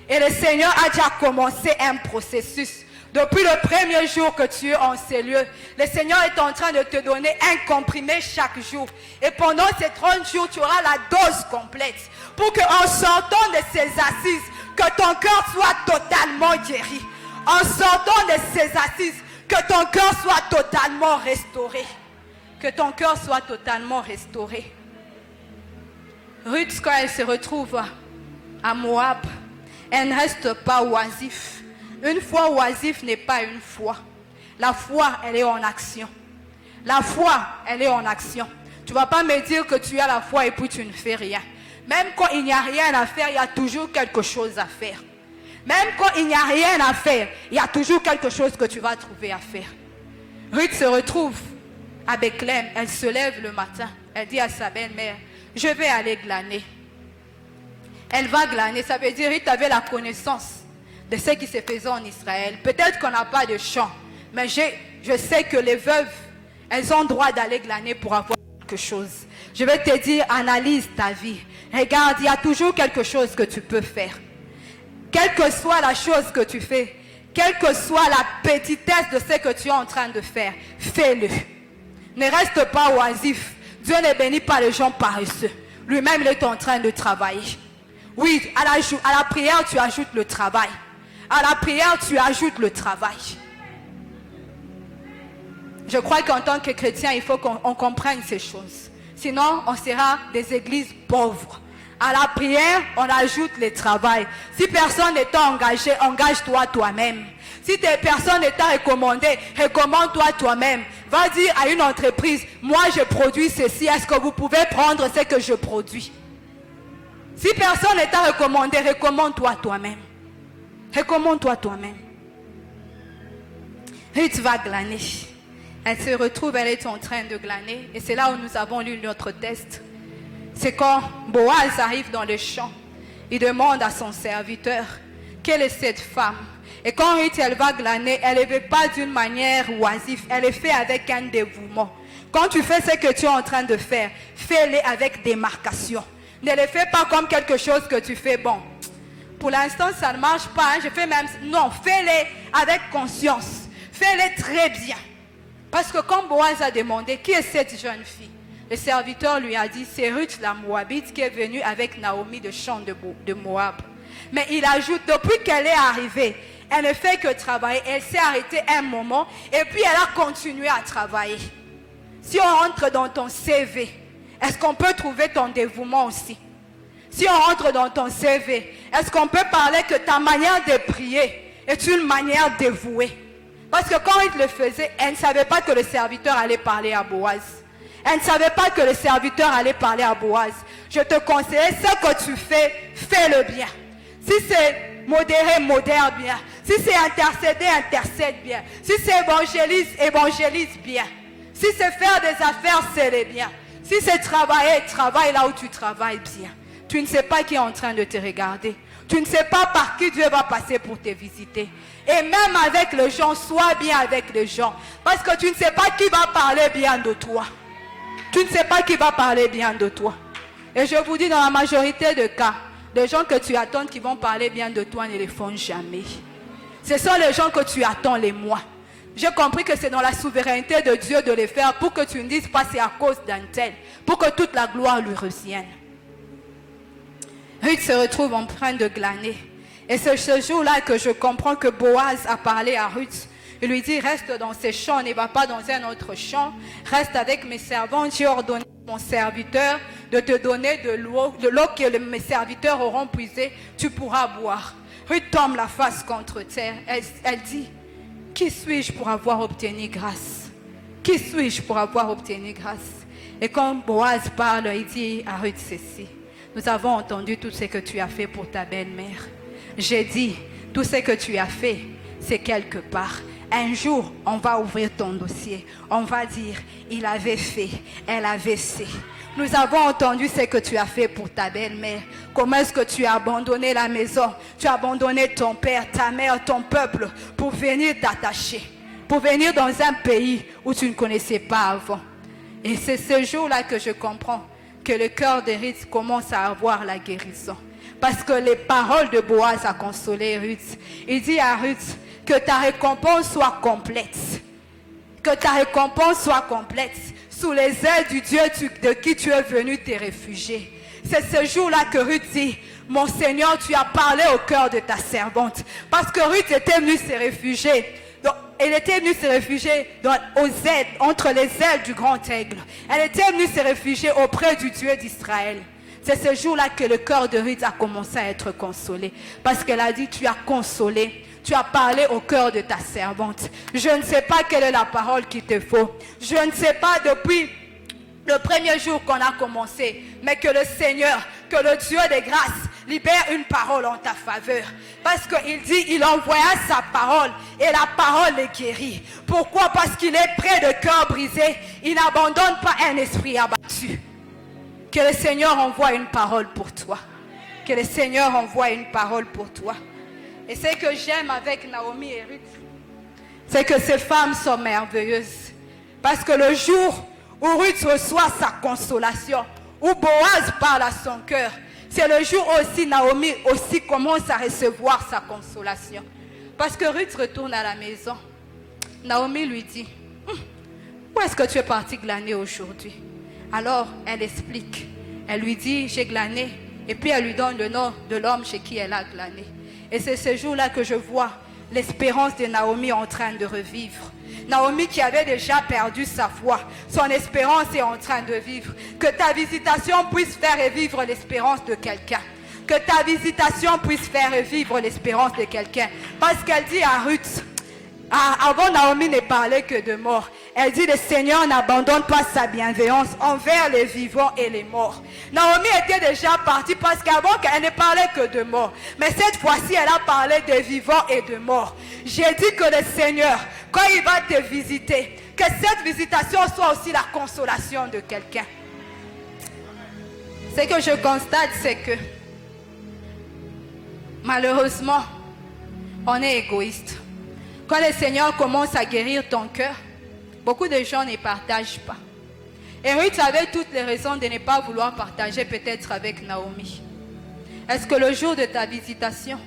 Et le Seigneur a déjà commencé un processus. Depuis le premier jour que tu es en ces lieux, le Seigneur est en train de te donner un comprimé chaque jour. Et pendant ces 30 jours, tu auras la dose complète. Pour qu'en sortant de ces assises, que ton cœur soit totalement guéri. En sortant de ces assises, que ton cœur soit totalement restauré. Que ton cœur soit totalement restauré. Ruth, quand elle se retrouve à Moab, elle ne reste pas oisif. Une foi oisif n'est pas une foi. La foi, elle est en action. La foi, elle est en action. Tu ne vas pas me dire que tu as la foi et puis tu ne fais rien. Même quand il n'y a rien à faire, il y a toujours quelque chose à faire. Même quand il n'y a rien à faire, il y a toujours quelque chose que tu vas trouver à faire. Ruth se retrouve à Bethléem. Elle se lève le matin. Elle dit à sa belle-mère, je vais aller glaner. Elle va glaner. Ça veut dire Ruth avait la connaissance de ce qui se faisait en Israël. Peut-être qu'on n'a pas de champ, mais je sais que les veuves, elles ont droit d'aller glaner pour avoir quelque chose. Je vais te dire, analyse ta vie. Regarde, il y a toujours quelque chose que tu peux faire. Quelle que soit la chose que tu fais, quelle que soit la petitesse de ce que tu es en train de faire, fais-le. Ne reste pas oisif. Dieu ne bénit pas les gens paresseux. Lui-même, il est en train de travailler. Oui, à la prière, tu ajoutes le travail. À la prière, tu ajoutes le travail. Je crois qu'en tant que chrétien, il faut qu'on comprenne ces choses. Sinon, on sera des églises pauvres. À la prière, on ajoute le travail. Si personne n'est engagé, engage-toi toi-même. Si personne n'est recommandé, recommande-toi toi-même. Va dire à une entreprise, moi je produis ceci, est-ce que vous pouvez prendre ce que je produis? Si personne n'est recommandé, recommande-toi toi-même. Recommande-toi toi-même. Ruth va glaner. Elle se retrouve, elle est en train de glaner. Et c'est là où nous avons lu notre texte. C'est quand Boaz arrive dans le champ. Il demande à son serviteur, quelle est cette femme? Et quand Ruth, elle va glaner, elle ne le fait pas d'une manière oisive, elle le fait avec un dévouement. Quand tu fais ce que tu es en train de faire, fais-le avec démarcation. Ne le fais pas comme quelque chose que tu fais, bon, pour l'instant ça ne marche pas, hein, je fais même... Non, fais-le avec conscience, fais-le très bien. Parce que quand Boaz a demandé, qui est cette jeune fille? Le serviteur lui a dit, c'est Ruth la Moabite qui est venue avec Naomi de champ de Moab. Mais il ajoute, depuis qu'elle est arrivée, elle ne fait que travailler. Elle s'est arrêtée un moment et puis elle a continué à travailler. Si on rentre dans ton CV, est-ce qu'on peut trouver ton dévouement aussi? Si on rentre dans ton CV, est-ce qu'on peut parler que ta manière de prier est une manière dévouée? Parce que quand il le faisait, elle ne savait pas que le serviteur allait parler à Boaz. Elle ne savait pas que le serviteur allait parler à Boaz. Je te conseille, ce que tu fais, fais-le bien. Si c'est modérer, modère bien. Si c'est intercéder, intercède bien. Si c'est évangélise, évangélise bien. Si c'est faire des affaires, c'est bien. Si c'est travailler, travaille là où tu travailles bien. Tu ne sais pas qui est en train de te regarder. Tu ne sais pas par qui Dieu va passer pour te visiter. Et même avec les gens, sois bien avec les gens. Parce que tu ne sais pas qui va parler bien de toi. Tu ne sais pas qui va parler bien de toi. Et je vous dis, dans la majorité des cas, les gens que tu attends qui vont parler bien de toi ne les font jamais. Ce sont les gens que tu attends les mois. J'ai compris que c'est dans la souveraineté de Dieu de les faire pour que tu ne dises pas c'est à cause d'un tel. Pour que toute la gloire lui revienne. Ruth se retrouve en train de glaner. Et c'est ce jour-là que je comprends que Boaz a parlé à Ruth. Il lui dit, reste dans ces champs, ne va pas dans un autre champ. Reste avec mes servants. J'ai ordonné à mon serviteur de te donner de l'eau que mes serviteurs auront puisée. Tu pourras boire. Ruth tombe la face contre terre. Elle dit, qui suis-je pour avoir obtenu grâce? Qui suis-je pour avoir obtenu grâce? Et quand Boaz parle, il dit à Ruth ceci. Nous avons entendu tout ce que tu as fait pour ta belle-mère. J'ai dit, tout ce que tu as fait, c'est quelque part. Un jour, on va ouvrir ton dossier. On va dire, il avait fait, elle avait fait. Nous avons entendu ce que tu as fait pour ta belle-mère. Comment est-ce que tu as abandonné la maison? Tu as abandonné ton père, ta mère, ton peuple pour venir t'attacher. Pour venir dans un pays où tu ne connaissais pas avant. Et c'est ce jour-là que je comprends que le cœur de Ruth commence à avoir la guérison. Parce que les paroles de Boaz a consolé Ruth. Il dit à Ruth que ta récompense soit complète. Que ta récompense soit complète. Sous les ailes du Dieu de qui tu es venu te réfugier. C'est ce jour-là que Ruth dit, mon Seigneur, tu as parlé au cœur de ta servante. Parce que Ruth était venue se réfugier. Donc, elle était venue se réfugier aux ailes, entre les ailes du grand aigle. Elle était venue se réfugier auprès du Dieu d'Israël. C'est ce jour-là que le cœur de Ruth a commencé à être consolé. Parce qu'elle a dit, tu as consolé. Tu as parlé au cœur de ta servante. Je ne sais pas quelle est la parole qu'il te faut. Je ne sais pas depuis le premier jour qu'on a commencé. Mais que le Seigneur, que le Dieu des grâces libère une parole en ta faveur. Parce qu'il dit, il envoya sa parole et la parole les guérit. Pourquoi? Parce qu'il est près de cœur brisé. Il n'abandonne pas un esprit abattu. Que le Seigneur envoie une parole pour toi. Que le Seigneur envoie une parole pour toi. Et ce que j'aime avec Naomi et Ruth, c'est que ces femmes sont merveilleuses. Parce que le jour où Ruth reçoit sa consolation, où Boaz parle à son cœur, c'est le jour aussi Naomi aussi commence à recevoir sa consolation. Parce que Ruth retourne à la maison. Naomi lui dit, où est-ce que tu es parti glaner aujourd'hui? Alors elle explique. Elle lui dit, j'ai glané. Et puis elle lui donne le nom de l'homme chez qui elle a glané. Et c'est ce jour-là que je vois l'espérance de Naomi en train de revivre. Naomi qui avait déjà perdu sa foi, son espérance est en train de vivre. Que ta visitation puisse faire revivre l'espérance de quelqu'un. Que ta visitation puisse faire revivre l'espérance de quelqu'un. Parce qu'elle dit à Ruth, avant Naomi ne parlait que de mort. Elle dit, le Seigneur n'abandonne pas sa bienveillance envers les vivants et les morts. Naomi était déjà partie parce qu'avant elle ne parlait que de mort. Mais cette fois-ci, elle a parlé de vivants et de morts. J'ai dit que le Seigneur, quand il va te visiter, que cette visitation soit aussi la consolation de quelqu'un. Ce que je constate, c'est que malheureusement, on est égoïste. Quand le Seigneur commence à guérir ton cœur, beaucoup de gens ne partagent pas. Et Ruth avait toutes les raisons de ne pas vouloir partager peut-être avec Naomi. Est-ce que le jour de ta visitation,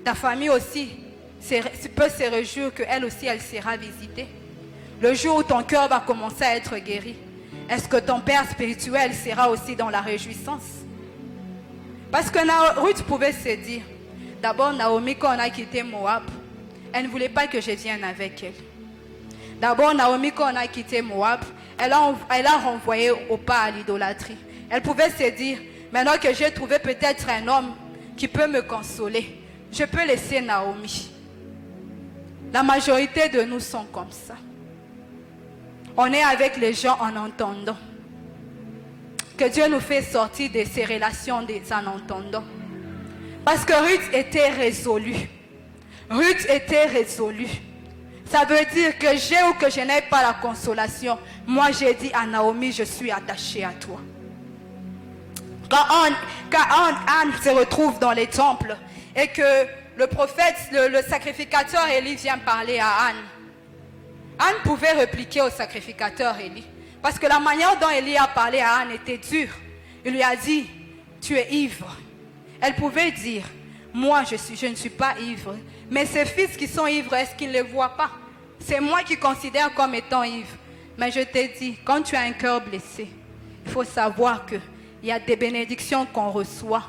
ta famille aussi peut se réjouir qu'elle aussi, elle sera visitée? Le jour où ton cœur va commencer à être guéri, est-ce que ton père spirituel sera aussi dans la réjouissance? Parce que Ruth pouvait se dire, d'abord Naomi, quand on a quitté Moab, elle ne voulait pas que je vienne avec elle. D'abord Naomi, quand on a quitté Moab, elle a renvoyé au pas à l'idolâtrie. Elle pouvait se dire, maintenant que j'ai trouvé peut-être un homme qui peut me consoler, je peux laisser Naomi. La majorité de nous sont comme ça. On est avec les gens en entendant. Que Dieu nous fait sortir de ces relations en entendant. Parce que Ruth était résolue. Ruth était résolue. Ça veut dire que j'ai ou que je n'ai pas la consolation. Moi, j'ai dit à Naomi, je suis attachée à toi. Quand Anne se retrouve dans les temples et que le prophète, le sacrificateur Élie vient parler à Anne, Anne pouvait répliquer au sacrificateur Élie. Parce que la manière dont Élie a parlé à Anne était dure. Il lui a dit, tu es ivre. Elle pouvait dire, moi je ne suis pas ivre. Mais ces fils qui sont ivres, est-ce qu'ils ne les voient pas? C'est moi qui considère comme étant ivre. Mais je t'ai dit, quand tu as un cœur blessé, il faut savoir qu'il y a des bénédictions qu'on reçoit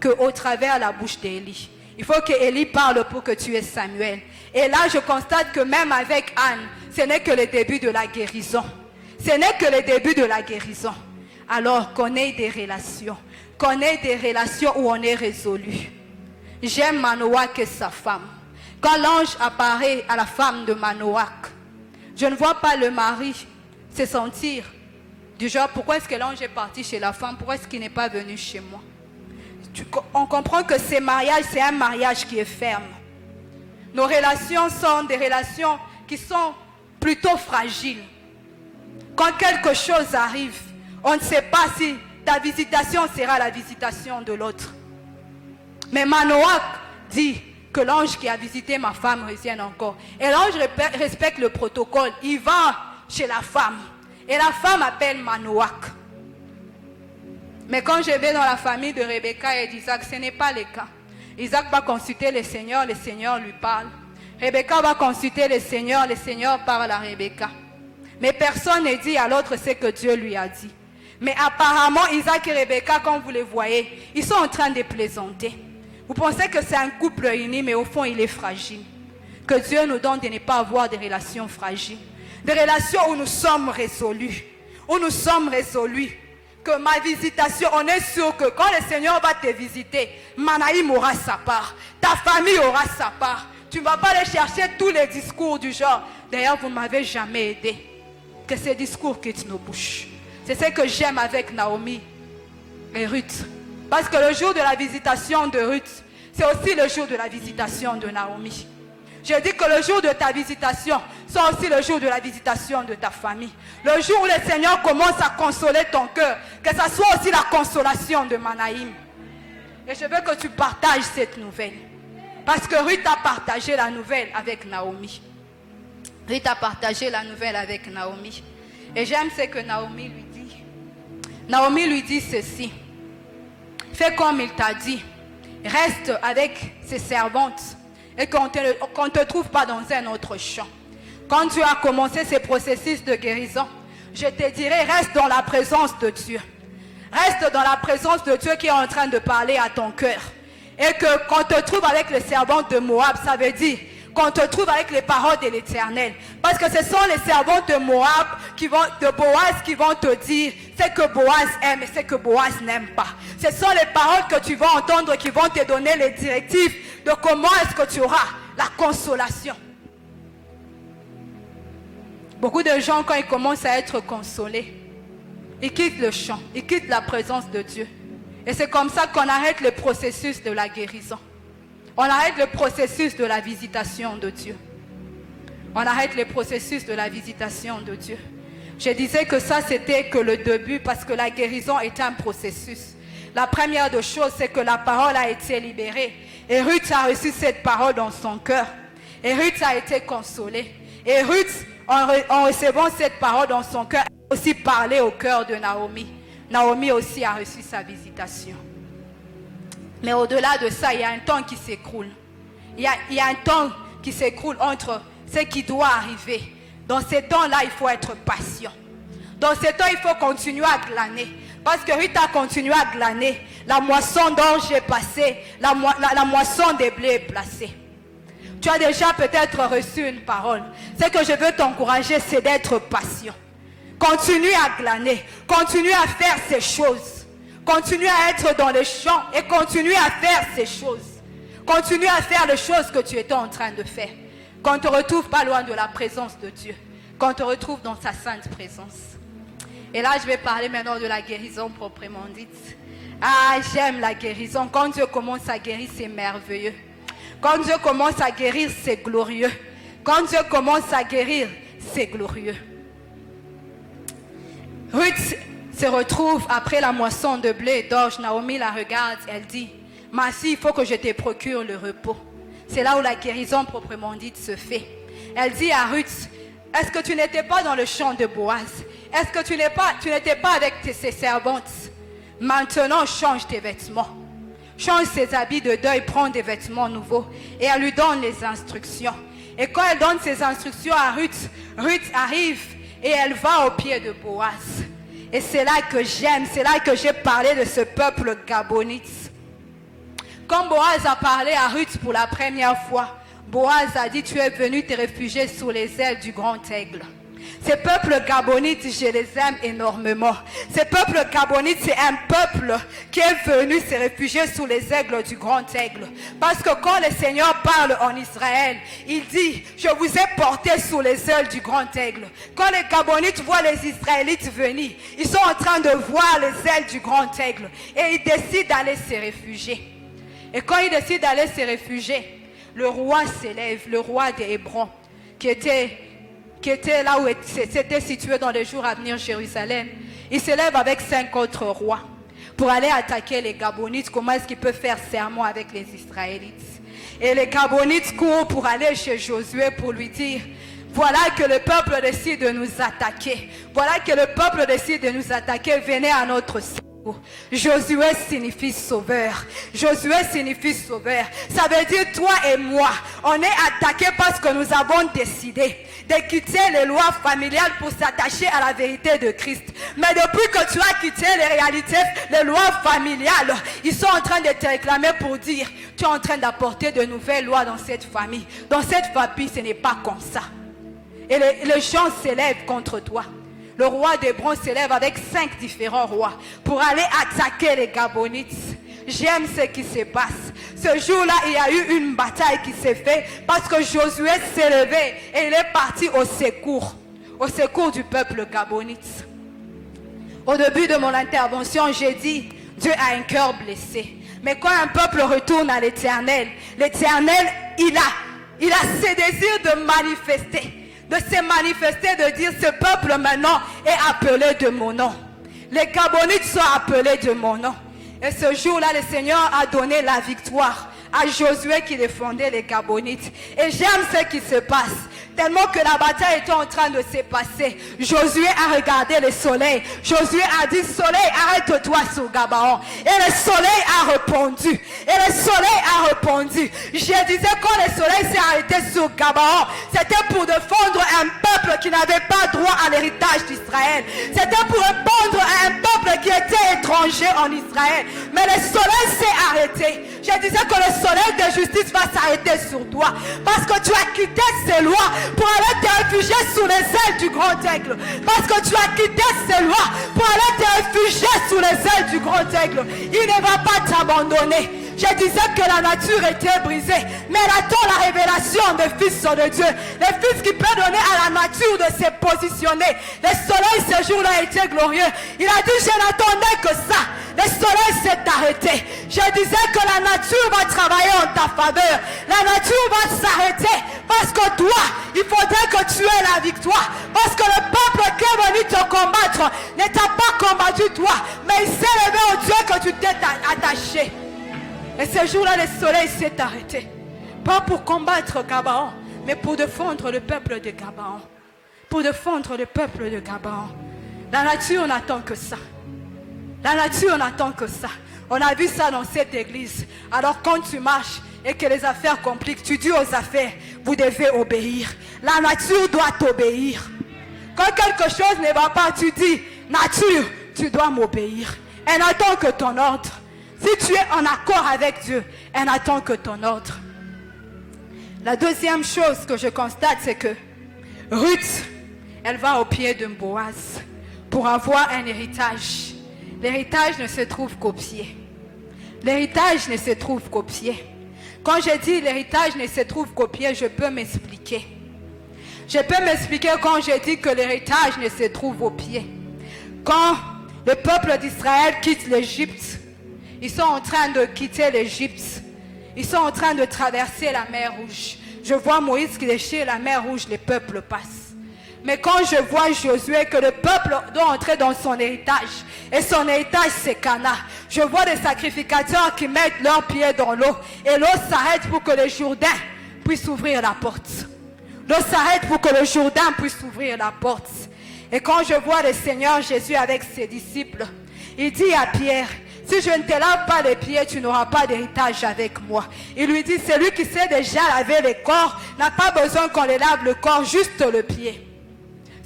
qu'au travers la bouche d'Élie. Il faut que Élie parle pour que tu aies Samuel. Et là, je constate que même avec Anne, ce n'est que le début de la guérison. Ce n'est que le début de la guérison. Alors qu'on ait des relations. Qu'on ait des relations où on est résolu. J'aime Manoach et sa femme. Quand l'ange apparaît à la femme de Manoach, je ne vois pas le mari se sentir du genre, pourquoi est-ce que l'ange est parti chez la femme? Pourquoi est-ce qu'il n'est pas venu chez moi? On comprend que c'est un mariage qui est ferme. Nos relations sont des relations qui sont plutôt fragiles. Quand quelque chose arrive, on ne sait pas si ta visitation sera la visitation de l'autre. Mais Manoach dit que l'ange qui a visité ma femme revienne encore. Et l'ange respecte le protocole. Il va chez la femme. Et la femme appelle Manoach. Mais quand je vais dans la famille de Rebecca et d'Isaac, ce n'est pas le cas. Isaac va consulter le Seigneur lui parle. Rebecca va consulter le Seigneur parle à Rebecca. Mais personne ne dit à l'autre ce que Dieu lui a dit. Mais apparemment, Isaac et Rebecca, quand vous les voyez, ils sont en train de plaisanter. Vous pensez que c'est un couple uni, mais au fond, il est fragile. Que Dieu nous donne de ne pas avoir des relations fragiles. Des relations où nous sommes résolus. Où nous sommes résolus. Que ma visitation, on est sûr que quand le Seigneur va te visiter, Manaïm aura sa part. Ta famille aura sa part. Tu ne vas pas aller chercher tous les discours du genre. D'ailleurs, vous ne m'avez jamais aidé. Que ces discours quittent nos bouches. C'est ce que j'aime avec Naomi et Ruth. Parce que le jour de la visitation de Ruth, c'est aussi le jour de la visitation de Naomi. Je dis que le jour de ta visitation, c'est aussi le jour de la visitation de ta famille. Le jour où le Seigneur commence à consoler ton cœur, que ce soit aussi la consolation de Manaïm. Et je veux que tu partages cette nouvelle. Parce que Ruth a partagé la nouvelle avec Naomi. Ruth a partagé la nouvelle avec Naomi. Et j'aime ce que Naomi lui dit. Naomi lui dit ceci. Fais comme il t'a dit. Reste avec ses servantes. Et qu'on ne te trouve pas dans un autre champ. Quand tu as commencé ce processus de guérison, je te dirai, reste dans la présence de Dieu. Reste dans la présence de Dieu qui est en train de parler à ton cœur. Et que quand on te trouve avec les servantes de Moab, ça veut dire qu'on te trouve avec les paroles de l'Éternel. Parce que ce sont les servantes de Moab, de Boaz, qui vont te dire ce que Boaz aime et ce que Boaz n'aime pas. Ce sont les paroles que tu vas entendre qui vont te donner les directives de comment est-ce que tu auras la consolation. Beaucoup de gens, quand ils commencent à être consolés, ils quittent le champ, ils quittent la présence de Dieu. Et c'est comme ça qu'on arrête le processus de la guérison. On arrête le processus de la visitation de Dieu. On arrête le processus de la visitation de Dieu. Je disais que ça, c'était que le début, parce que la guérison est un processus. La première des choses, c'est que la parole a été libérée. Et Ruth a reçu cette parole dans son cœur. Et Ruth a été consolée. Et Ruth, en recevant cette parole dans son cœur, a aussi parlé au cœur de Naomi. Naomi aussi a reçu sa visitation. Mais au-delà de ça, il y a un temps qui s'écroule. Il y a un temps qui s'écroule entre ce qui doit arriver. Dans ces temps-là, il faut être patient. Dans ces temps, il faut continuer à glaner. Parce que Ruth a continué à glaner. La moisson d'orge est passée. La moisson des blés est placée. Tu as déjà peut-être reçu une parole. Ce que je veux t'encourager, c'est d'être patient. Continue à glaner. Continue à faire ces choses. Continue à être dans les champs et continue à faire ces choses. Continue à faire les choses que tu étais en train de faire. Qu'on ne te retrouve pas loin de la présence de Dieu. Qu'on te retrouve dans sa sainte présence. Et là, je vais parler maintenant de la guérison proprement dite. Ah, j'aime la guérison. Quand Dieu commence à guérir, c'est merveilleux. Quand Dieu commence à guérir, c'est glorieux. Quand Dieu commence à guérir, c'est glorieux. Ruth se retrouve après la moisson de blé et d'orge. Naomi la regarde, elle dit, ma fille, il faut que je te procure le repos. C'est là où la guérison proprement dite se fait. Elle dit à Ruth, est-ce que tu n'étais pas dans le champ de Boaz? Est-ce que tu n'étais pas avec ses servantes? Maintenant, change tes vêtements. Change ses habits de deuil, prends des vêtements nouveaux. Et elle lui donne les instructions. Et quand elle donne ses instructions à Ruth, Ruth arrive et elle va au pied de Boaz. Et c'est là que j'aime, c'est là que j'ai parlé de ce peuple gabonite. Quand Boaz a parlé à Ruth pour la première fois, Boaz a dit, tu es venu te réfugier sous les ailes du grand aigle. Ces peuples gabonites, je les aime énormément. Ces peuples gabonites, c'est un peuple qui est venu se réfugier sous les aigles du grand aigle. Parce que quand le Seigneur parle en Israël, il dit, je vous ai porté sous les ailes du grand aigle. Quand les Gabonites voient les Israélites venir, ils sont en train de voir les ailes du grand aigle. Et ils décident d'aller se réfugier. Et quand ils décident d'aller se réfugier, le roi s'élève, le roi d'Hébron, qui était là où c'était situé dans les jours à venir Jérusalem. Il s'élève avec 5 autres rois pour aller attaquer les Gabonites. Comment est-ce qu'ils peuvent faire serment avec les Israélites? Et les Gabonites courent pour aller chez Josué pour lui dire, voilà que le peuple décide de nous attaquer. Voilà que le peuple décide de nous attaquer. Venez à notre secours. Josué signifie sauveur. Josué signifie sauveur. Ça veut dire toi et moi, on est attaqués parce que nous avons décidé de quitter les lois familiales pour s'attacher à la vérité de Christ. Mais depuis que tu as quitté les réalités, les lois familiales, ils sont en train de te réclamer pour dire, tu es en train d'apporter de nouvelles lois dans cette famille. Dans cette famille, ce n'est pas comme ça. Et les gens s'élèvent contre toi. Le roi d'Hébron s'élève avec 5 différents rois pour aller attaquer les Gabonites. J'aime ce qui se passe. Ce jour-là, il y a eu une bataille qui s'est faite parce que Josué s'est levé et il est parti au secours du peuple gabonite. Au début de mon intervention, j'ai dit, Dieu a un cœur blessé. Mais quand un peuple retourne à l'Éternel, l'Éternel, il a ce désir de manifester. De se manifester, de dire ce peuple maintenant est appelé de mon nom. Les Gabonites sont appelés de mon nom. Et ce jour-là, le Seigneur a donné la victoire à Josué qui défendait les Gabonites. Et j'aime ce qui se passe. Tellement que la bataille était en train de se passer. Josué a regardé le soleil. Josué a dit, soleil, arrête-toi sur Gabaon. Et le soleil a répondu. Et le soleil a répondu. Je disais, quand le soleil s'est arrêté sur Gabaon, c'était pour défendre un peuple qui n'avait pas droit à l'héritage d'Israël. C'était pour répondre à un peuple qui était étranger en Israël. Mais le soleil s'est arrêté. Je disais que le soleil de justice va s'arrêter sur toi. Parce que tu as quitté ces lois pour aller te réfugier sous les ailes du grand aigle. Parce que tu as quitté ces lois pour aller te réfugier sous les ailes du grand aigle. Il ne va pas t'abandonner. Je disais que la nature était brisée, mais elle attend la révélation des fils de Dieu. Les fils qui peuvent donner à la nature de se positionner. Le soleil ce jour-là était glorieux. Il a dit, je n'attendais que ça. Le soleil s'est arrêté. Je disais que la nature va travailler en ta faveur. La nature va s'arrêter parce que toi, il faudrait que tu aies la victoire. Parce que le peuple qui est venu te combattre ne t'a pas combattu toi, mais il s'est levé au Dieu que tu t'es Et ce jour-là, le soleil s'est arrêté. Pas pour combattre Gabaon, mais pour défendre le peuple de Gabaon. Pour défendre le peuple de Gabaon. La nature n'attend que ça. La nature n'attend que ça. On a vu ça dans cette église. Alors quand tu marches et que les affaires compliquent, tu dis aux affaires, vous devez obéir. La nature doit t'obéir. Quand quelque chose ne va pas, tu dis, nature, tu dois m'obéir. Elle n'attend que ton ordre. Si tu es en accord avec Dieu, elle n'attend que ton ordre. La deuxième chose que je constate, c'est que Ruth, elle va au pied de Boaz pour avoir un héritage. L'héritage ne se trouve qu'au pied. L'héritage ne se trouve qu'au pied. Quand je dis l'héritage ne se trouve qu'au pied, je peux m'expliquer. Je peux m'expliquer quand je dis que l'héritage ne se trouve au pied. Quand le peuple d'Israël quitte l'Égypte, ils sont en train de quitter l'Égypte. Ils sont en train de traverser la mer Rouge. Je vois Moïse qui déchire la mer Rouge, les peuples passent. Mais quand je vois Josué que le peuple doit entrer dans son héritage, et son héritage c'est Cana, je vois des sacrificateurs qui mettent leurs pieds dans l'eau, et l'eau s'arrête pour que le Jourdain puisse ouvrir la porte. L'eau s'arrête pour que le Jourdain puisse ouvrir la porte. Et quand je vois le Seigneur Jésus avec ses disciples, il dit à Pierre, si je ne te lave pas les pieds, tu n'auras pas d'héritage avec moi. Il lui dit, celui qui sait déjà laver le corps n'a pas besoin qu'on le lave le corps, juste le pied.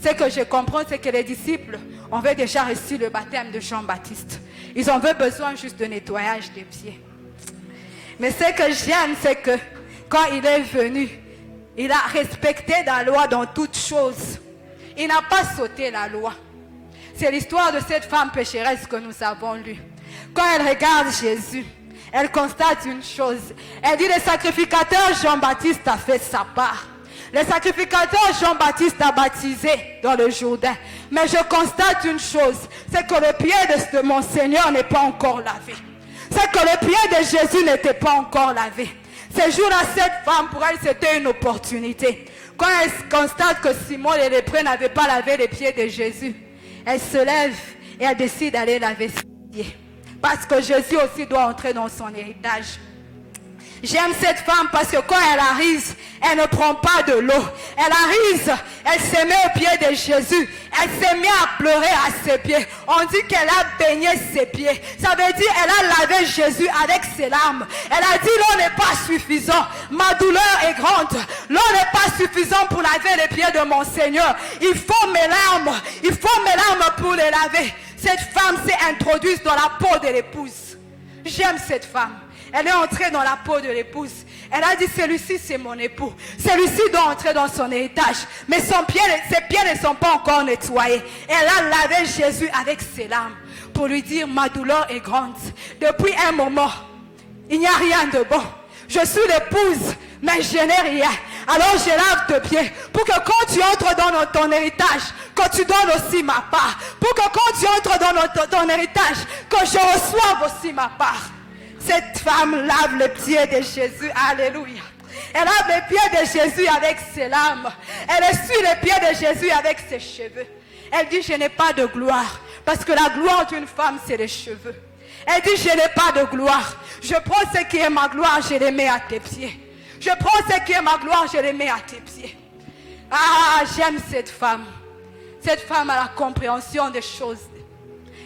Ce que je comprends, c'est que les disciples avaient déjà reçu le baptême de Jean-Baptiste. Ils avaient besoin juste de nettoyage des pieds. Mais ce que j'aime, c'est que quand il est venu, il a respecté la loi dans toutes choses. Il n'a pas sauté la loi. C'est l'histoire de cette femme pécheresse que nous avons lue. Quand elle regarde Jésus, elle constate une chose. Elle dit, le sacrificateur Jean-Baptiste a fait sa part. Le sacrificateur Jean-Baptiste a baptisé dans le Jourdain. Mais je constate une chose, c'est que le pied de mon Seigneur n'est pas encore lavé. C'est que le pied de Jésus n'était pas encore lavé. Ce jour-là, cette femme, pour elle, c'était une opportunité. Quand elle constate que Simon le lépreux n'avait pas lavé les pieds de Jésus, elle se lève et elle décide d'aller laver ses pieds. Parce que Jésus aussi doit entrer dans son héritage. J'aime cette femme parce que quand elle arrive, elle ne prend pas de l'eau. Elle arrive, elle se met aux pieds de Jésus. Elle s'est mise à pleurer à ses pieds. On dit qu'elle a baigné ses pieds. Ça veut dire qu'elle a lavé Jésus avec ses larmes. Elle a dit, l'eau n'est pas suffisant. Ma douleur est grande. L'eau n'est pas suffisante pour laver les pieds de mon Seigneur. Il faut mes larmes. Il faut mes larmes pour les laver. Cette femme s'est introduite dans la peau de l'épouse. J'aime cette femme. Elle est entrée dans la peau de l'épouse. Elle a dit, celui-ci c'est mon époux. Celui-ci doit entrer dans son héritage. Mais ses pieds ne sont pas encore nettoyés. Elle a lavé Jésus avec ses larmes pour lui dire, ma douleur est grande. Depuis un moment, il n'y a rien de bon. Je suis l'épouse, mais je n'ai rien. Alors je lave tes pieds pour que quand tu entres dans ton héritage, que tu donnes aussi ma part. Pour que quand tu entres dans ton héritage, que je reçoive aussi ma part. Cette femme lave les pieds de Jésus. Alléluia. Elle lave les pieds de Jésus avec ses larmes. Elle essuie les pieds de Jésus avec ses cheveux. Elle dit, je n'ai pas de gloire. Parce que la gloire d'une femme, c'est les cheveux. Elle dit, je n'ai pas de gloire. Je prends ce qui est ma gloire, je les mets à tes pieds. Je prends ce qui est ma gloire, je les mets à tes pieds. Ah, j'aime cette femme. Cette femme a la compréhension des choses.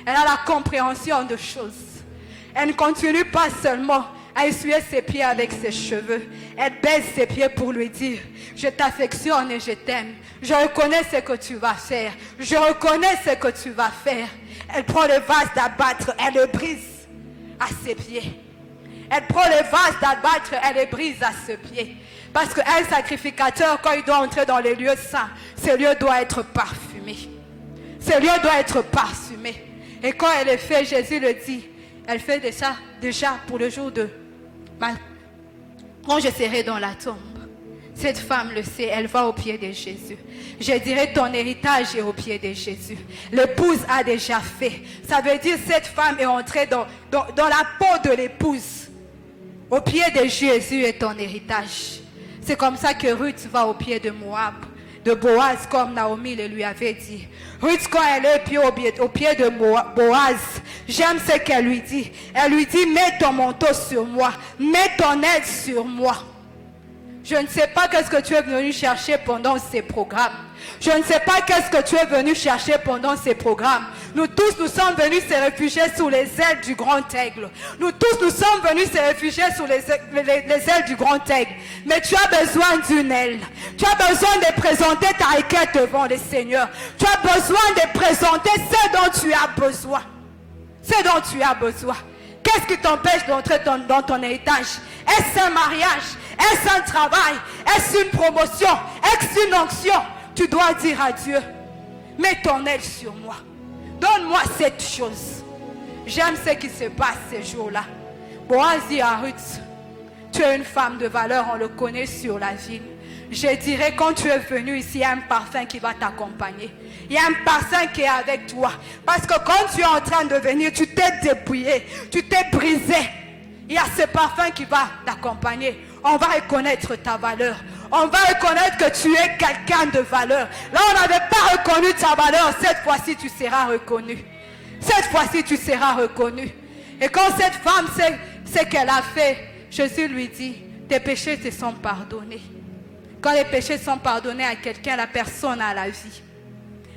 Elle a la compréhension des choses. Elle ne continue pas seulement à essuyer ses pieds avec ses cheveux. Elle baisse ses pieds pour lui dire, je t'affectionne et je t'aime. Je reconnais ce que tu vas faire. Je reconnais ce que tu vas faire. Elle prend le vase d'abattre, elle le brise à ses pieds. Elle prend le vase d'abattre, elle le brise à ses pieds. Parce qu'un sacrificateur, quand il doit entrer dans les lieux saints, ce lieu doit être parfumé. Ce lieu doit être parfumé. Et quand elle le fait, Jésus le dit, elle fait ça déjà pour le jour de quand je serai dans la tombe. Cette femme le sait, elle va au pied de Jésus. Je dirais, ton héritage est au pied de Jésus. L'épouse a déjà fait. Ça veut dire cette femme est entrée dans la peau de l'épouse. Au pied de Jésus est ton héritage. C'est comme ça que Ruth va au pied de Moab, de Boaz, comme Naomi le lui avait dit. Ruth, quand elle est au pied de Boaz, J'aime ce qu'elle lui dit. Elle lui dit, mets ton manteau sur moi. Mets ton aide sur moi. Je ne sais pas qu'est-ce que tu es venu chercher pendant ces programmes. Je ne sais pas qu'est-ce que tu es venu chercher pendant ces programmes. Nous tous, nous sommes venus se réfugier sous les ailes du grand aigle. Nous tous, nous sommes venus se réfugier sous les ailes du grand aigle. Mais tu as besoin d'une aile. Tu as besoin de présenter ta requête devant le Seigneur. Tu as besoin de présenter ce dont tu as besoin. Ce dont tu as besoin. Qu'est-ce qui t'empêche d'entrer dans ton héritage? Est-ce un mariage? Est-ce un travail? Est-ce une promotion? Est-ce une onction? Tu dois dire à Dieu, mets ton aile sur moi. Donne-moi cette chose. J'aime ce qui se passe ces jours-là. Boaz dit à Ruth, tu es une femme de valeur, on le connaît sur la ville. Je dirais, quand tu es venu ici, il y a un parfum qui va t'accompagner. Il y a un parfum qui est avec toi. Parce que quand tu es en train de venir, tu t'es dépouillé, tu t'es brisé. Il y a ce parfum qui va t'accompagner. On va reconnaître ta valeur. On va reconnaître que tu es quelqu'un de valeur. Là, on n'avait pas reconnu ta valeur. Cette fois-ci, tu seras reconnu. Cette fois-ci, tu seras reconnu. Et quand cette femme sait ce qu'elle a fait, Jésus lui dit, tes péchés te sont pardonnés. Quand les péchés sont pardonnés à quelqu'un, la personne a la vie.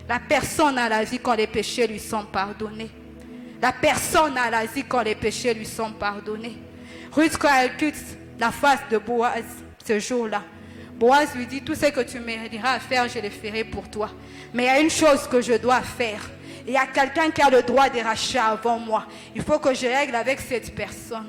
La personne a la vie quand les péchés lui sont pardonnés. La personne a la vie quand les péchés lui sont pardonnés. Ruth, quand elle quitte la face de Boaz ce jour-là, Boaz lui dit, tout ce que tu m'aideras à faire, je le ferai pour toi. Mais il y a une chose que je dois faire. Il y a quelqu'un qui a le droit de rachat avant moi. Il faut que je règle avec cette personne.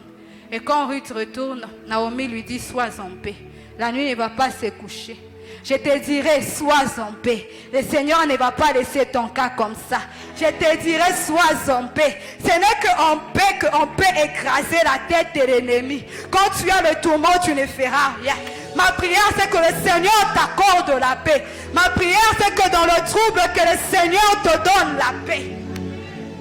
Et quand Ruth retourne, Naomi lui dit, sois en paix. La nuit ne va pas se coucher. Je te dirai, sois en paix. Le Seigneur ne va pas laisser ton cas comme ça. Je te dirai, sois en paix. Ce n'est qu'en paix qu'on peut écraser la tête de l'ennemi. Quand tu as le tourment, tu ne feras rien. Ma prière, c'est que le Seigneur t'accorde la paix. Ma prière, c'est que dans le trouble, que le Seigneur te donne la paix.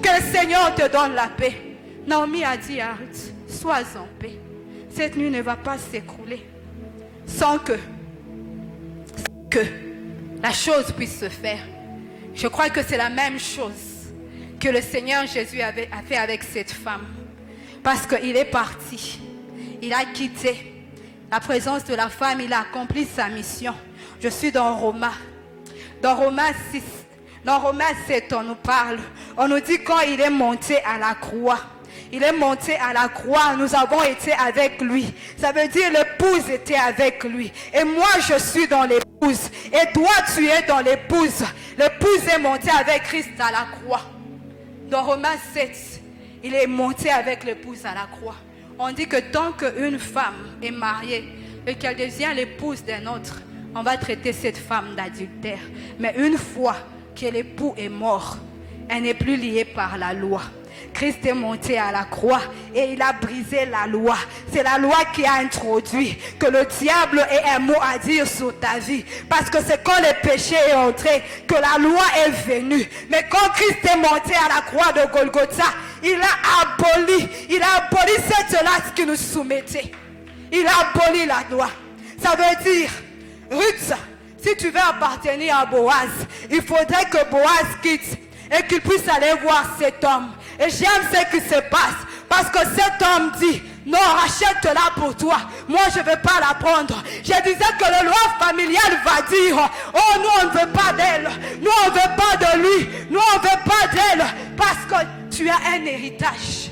Que le Seigneur te donne la paix. Naomi a dit à Ruth, sois en paix. Cette nuit ne va pas s'écrouler sans que la chose puisse se faire. Je crois que c'est la même chose que le Seigneur Jésus a fait avec cette femme. Parce qu'il est parti. Il a quitté la présence de la femme. Il a accompli sa mission. Je suis dans Romains. Dans Romains 6. Dans Romains 7, on nous parle. On nous dit quand il est monté à la croix. Il est monté à la croix, nous avons été avec lui. Ça veut dire l'épouse était avec lui. Et moi, je suis dans l'épouse. Et toi, tu es dans l'épouse. L'épouse est montée avec Christ à la croix. Dans Romains 7, il est monté avec l'épouse à la croix. On dit que tant qu'une femme est mariée et qu'elle devient l'épouse d'un autre, on va traiter cette femme d'adultère. Mais une fois que l'époux est mort, elle n'est plus liée par la loi. Christ est monté à la croix et il a brisé la loi. C'est la loi qui a introduit que le diable ait un mot à dire sur ta vie. Parce que c'est quand le péché est entré que la loi est venue. Mais quand Christ est monté à la croix de Golgotha, il a aboli cette loi qui nous soumettait. Il a aboli la loi. Ça veut dire, Ruth, si tu veux appartenir à Boaz, il faudrait que Boaz quitte et qu'il puisse aller voir cet homme. Et j'aime ce qui se passe. Parce que cet homme dit, non, rachète-la pour toi. Moi, je ne vais pas la prendre. Je disais que la loi familiale va dire, oh, nous, on ne veut pas d'elle. Nous, on ne veut pas de lui. Nous, on ne veut pas d'elle. Parce que tu as un héritage.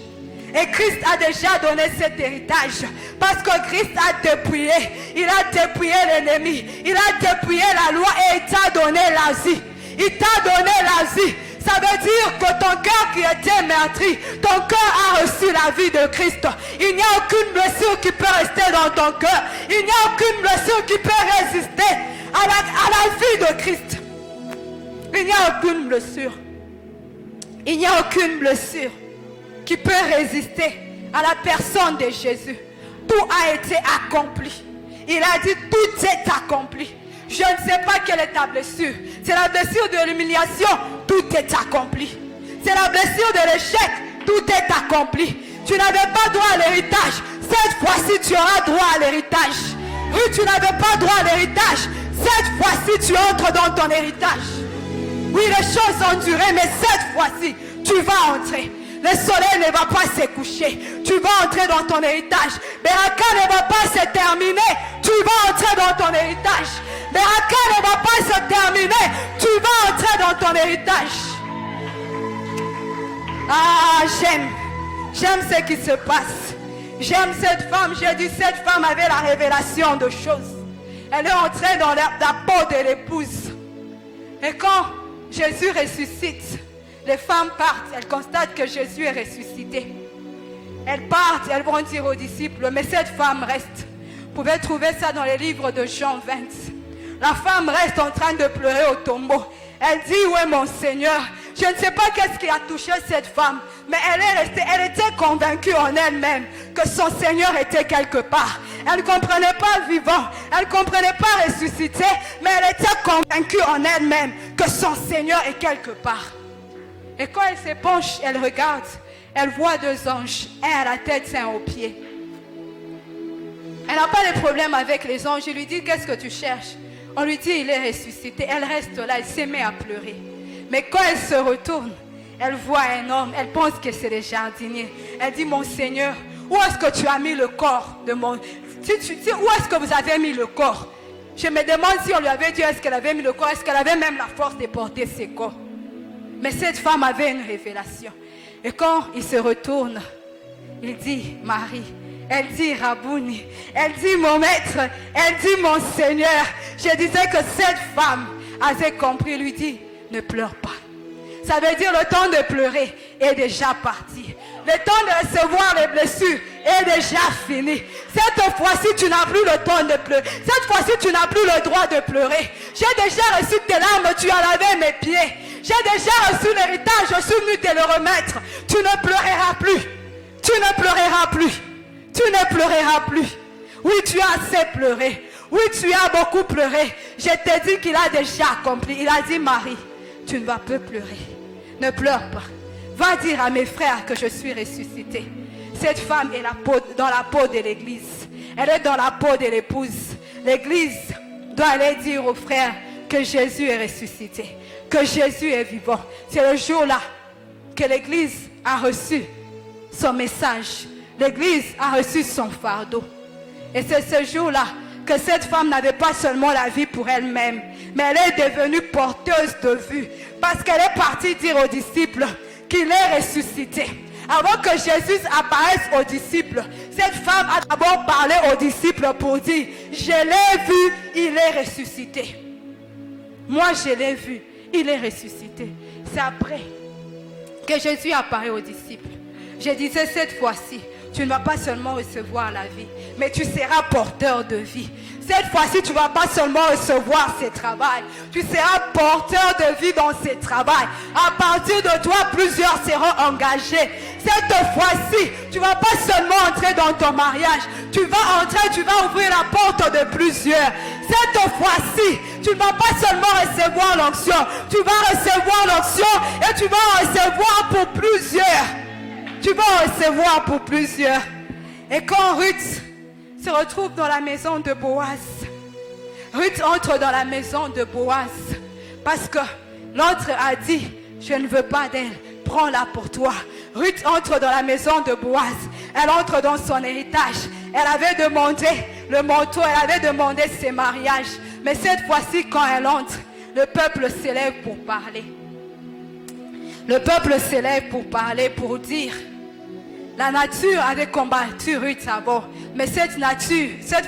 Et Christ a déjà donné cet héritage. Parce que Christ a dépouillé. Il a dépouillé l'ennemi. Il a dépouillé la loi et il t'a donné la vie. Il t'a donné la vie. Ça veut dire que ton cœur qui était meurtri, ton cœur a reçu la vie de Christ. Il n'y a aucune blessure qui peut rester dans ton cœur. Il n'y a aucune blessure qui peut résister à la vie de Christ. Il n'y a aucune blessure. Il n'y a aucune blessure qui peut résister à la personne de Jésus. Tout a été accompli. Il a dit tout est accompli. Je ne sais pas quelle est ta blessure. C'est la blessure de l'humiliation. Tout est accompli. C'est la blessure de l'échec. Tout est accompli. Tu n'avais pas droit à l'héritage. Cette fois-ci, tu auras droit à l'héritage. Oui, tu n'avais pas droit à l'héritage. Cette fois-ci, tu entres dans ton héritage. Oui, les choses ont duré, mais cette fois-ci, tu vas entrer. Le soleil ne va pas se coucher. Tu vas entrer dans ton héritage. Beraka ne va pas se terminer. Tu vas entrer dans ton héritage. Beraka ne va pas se terminer. Tu vas entrer dans ton héritage. Ah, j'aime ce qui se passe. J'aime cette femme. J'ai dit, cette femme avait la révélation de choses. Elle est entrée dans la peau de l'épouse. Et quand Jésus ressuscite, les femmes partent. Elles constatent que Jésus est ressuscité. Elles partent, elles vont dire aux disciples, mais cette femme reste. Vous pouvez trouver ça dans les livres de Jean 20. La femme reste en train de pleurer au tombeau. Elle dit, oui mon Seigneur, je ne sais pas qu'est-ce qui a touché cette femme, mais elle était convaincue en elle-même que son Seigneur était quelque part. Elle ne comprenait pas vivant, elle ne comprenait pas ressuscité, mais elle était convaincue en elle-même que son Seigneur est quelque part. Et quand elle se penche, elle regarde, elle voit deux anges, un à la tête et un aux pieds. Elle n'a pas de problème avec les anges. Il lui dit, qu'est-ce que tu cherches? On lui dit, il est ressuscité. Elle reste là, elle s'est mise à pleurer. Mais quand elle se retourne, elle voit un homme, elle pense que c'est le jardinier. Elle dit, mon Seigneur, où est-ce que tu as mis le corps de mon... Où est-ce que vous avez mis le corps? Je me demande si on lui avait dit, est-ce qu'elle avait mis le corps? Est-ce qu'elle avait même la force de porter ses corps? Mais cette femme avait une révélation. Et quand il se retourne, il dit, Marie. Elle dit, Rabouni. Elle dit, mon maître. Elle dit, mon Seigneur. Je disais que cette femme avait compris, lui dit, ne pleure pas. Ça veut dire le temps de pleurer est déjà parti. Le temps de recevoir les blessures est déjà fini. Cette fois-ci, tu n'as plus le temps de pleurer. Cette fois-ci, tu n'as plus le droit de pleurer. J'ai déjà reçu tes larmes, tu as lavé mes pieds. J'ai déjà reçu l'héritage, je suis venu te le remettre. Tu ne pleureras plus. Tu ne pleureras plus. Tu ne pleureras plus. Oui, tu as assez pleuré. Oui, tu as beaucoup pleuré. Je t'ai dit qu'il a déjà accompli. Il a dit, Marie, tu ne vas plus pleurer. Ne pleure pas. Va dire à mes frères que je suis ressuscité. Cette femme est dans la peau de l'église. Elle est dans la peau de l'épouse. L'église doit aller dire aux frères que Jésus est ressuscité. Que Jésus est vivant. C'est le jour-là que l'église a reçu son message. L'église a reçu son fardeau. Et c'est ce jour-là que cette femme n'avait pas seulement la vie pour elle-même, mais elle est devenue porteuse de vue. Parce qu'elle est partie dire aux disciples qu'il est ressuscité. Avant que Jésus apparaisse aux disciples, cette femme a d'abord parlé aux disciples pour dire, je l'ai vu, il est ressuscité. Moi, je l'ai vu, il est ressuscité. C'est après que Jésus apparaît aux disciples. Je disais cette fois-ci, tu ne vas pas seulement recevoir la vie, mais tu seras porteur de vie. Cette fois-ci, tu ne vas pas seulement recevoir ce travail, tu seras porteur de vie dans ce travail. À partir de toi, plusieurs seront engagés. Cette fois-ci, tu ne vas pas seulement entrer dans ton mariage, tu vas entrer, tu vas ouvrir la porte de plusieurs. Cette fois-ci, tu ne vas pas seulement recevoir l'onction, tu vas recevoir l'onction et tu vas recevoir pour plusieurs. Tu vas recevoir pour plusieurs. Et quand Ruth se retrouve dans la maison de Boaz, Ruth entre dans la maison de Boaz parce que l'autre a dit, je ne veux pas d'elle, prends-la pour toi. Ruth entre dans la maison de Boaz, elle entre dans son héritage. Elle avait demandé le manteau, elle avait demandé ses mariages. Mais cette fois-ci, quand elle entre, le peuple s'élève pour parler. Le peuple s'élève pour parler, pour dire, la nature avait combattu Ruth avant, mais cette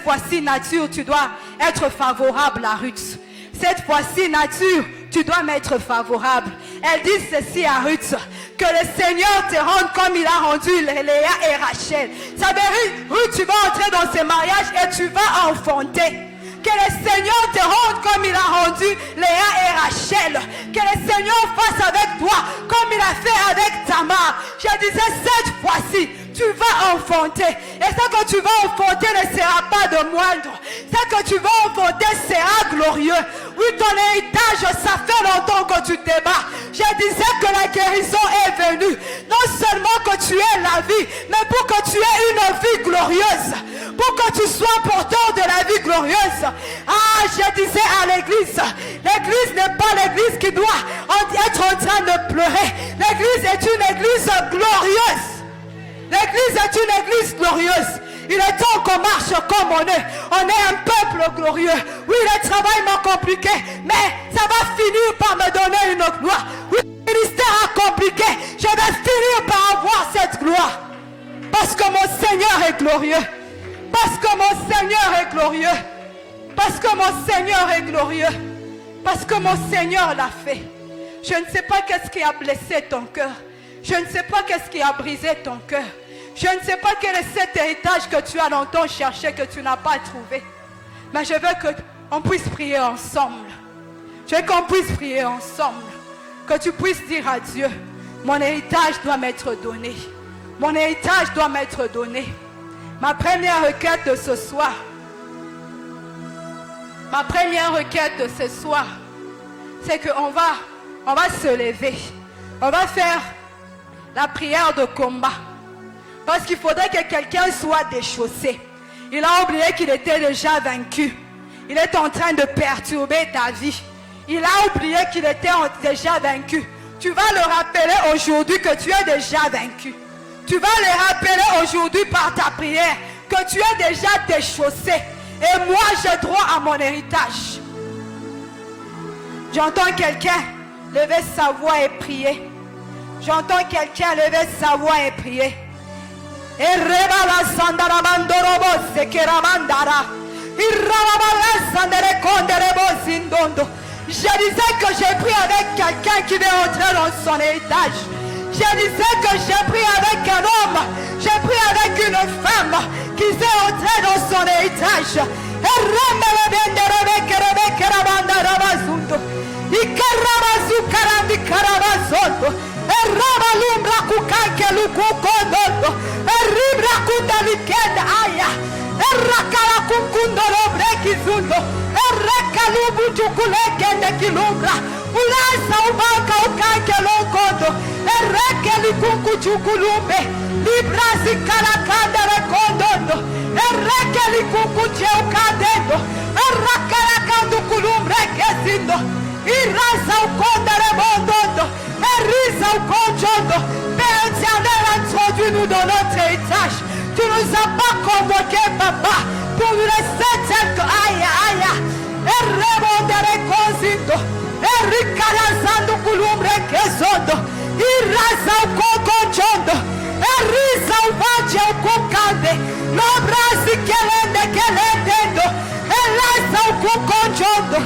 fois-ci, nature, tu dois être favorable à Ruth. Cette fois-ci, nature, tu dois m'être favorable. Elle dit ceci à Ruth, que le Seigneur te rende comme il a rendu Léa et Rachel. Ça veut dire, Ruth, tu vas entrer dans ce mariage et tu vas enfanter. Que le Seigneur te rende comme il a rendu Léa et Rachel. Que le Seigneur fasse avec toi comme il a fait avec Tamar. Je disais, cette fois-ci, tu vas enfanter. Et ce que tu vas enfanter ne sera pas de moindre. Ce que tu vas enfanter sera glorieux. Oui, ton héritage, ça fait longtemps que tu te bats. Je disais que la guérison est venue. Non seulement que tu aies la vie, mais pour que tu aies une vie glorieuse. Pour que tu sois porteur de la vie glorieuse. Ah, je disais à l'église, l'église n'est pas l'église qui doit être en train de pleurer. église est une église glorieuse. L'église est une église glorieuse. Il est temps qu'on marche comme on est. On est un peuple glorieux. Oui, le travail m'a compliqué, mais ça va finir par me donner une gloire. Oui, le ministère a compliqué. Je vais finir par avoir cette gloire. Parce que mon Seigneur est glorieux. Parce que mon Seigneur est glorieux. Parce que mon Seigneur est glorieux. Parce que mon Seigneur l'a fait. Je ne sais pas qu'est-ce qui a blessé ton cœur. Je ne sais pas qu'est-ce qui a brisé ton cœur. Je ne sais pas quel est cet héritage que tu as longtemps cherché, que tu n'as pas trouvé. Mais je veux qu'on puisse prier ensemble. Je veux qu'on puisse prier ensemble. Que tu puisses dire à Dieu, mon héritage doit m'être donné. Mon héritage doit m'être donné. Ma première requête de ce soir. Ma première requête de ce soir, c'est qu'on va se lever. On va faire la prière de combat. Parce qu'il faudrait que quelqu'un soit déchaussé. Il a oublié qu'il était déjà vaincu. Il est en train de perturber ta vie. Il a oublié qu'il était déjà vaincu. Tu vas le rappeler aujourd'hui que tu es déjà vaincu. Tu vas le rappeler aujourd'hui par ta prière que tu es déjà déchaussé. Et moi, j'ai droit à mon héritage. J'entends quelqu'un lever sa voix et prier. J'entends quelqu'un lever sa voix et prier. Je disais que j'ai pris avec quelqu'un qui veut entrer dans son héritage. Je disais que j'ai pris avec un homme. J'ai pris avec une femme qui veut entrer dans son héritage. Ulasa ubaka ukanke lokodo ereke likunku chukulumbe librasi kalakanda rekondondo ereke likunku cheukadendo erakalakandu kulumbre kesindo irasa ukonda rebondondo erisa ukonjondo. Père éternel, introduis-nous dans notre héritage. Tu nous as pas convoqués, papa, pour nous laisser tel que aïe aïe erebondere kosindo erikarazando kulumbre kesondo iraza ukokonjondo erisa uvaje ukukande nobrasi kelendendo elasa ukukonjondo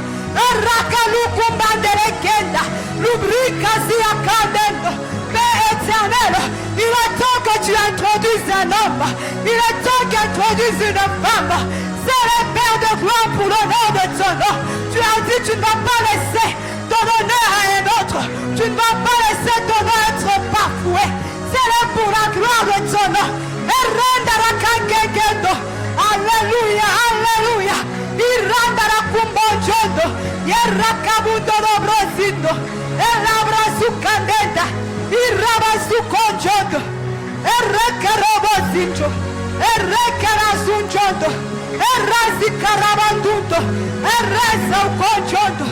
erakalukumbandere kenda lubrikazi akandendo. Père éternel, il est temps que tu introduises un homme, il est temps que tu introduises une femme. C'est le Père de gloire pour l'honneur de ton nom. Tu as dit tu ne vas pas laisser ton honneur à un autre. Tu ne vas pas laisser ton honneur être bafoué. C'est là pour la gloire de ton nom. Alléluia, alléluia. Irandara kumbonjondo. Yerakabundo dobrosindo. Elabrasukandenda. Irabasukonjondo. Erekarobosinjo. Erekarasunjondo. Errasi carabanduto, erresa o conjondo,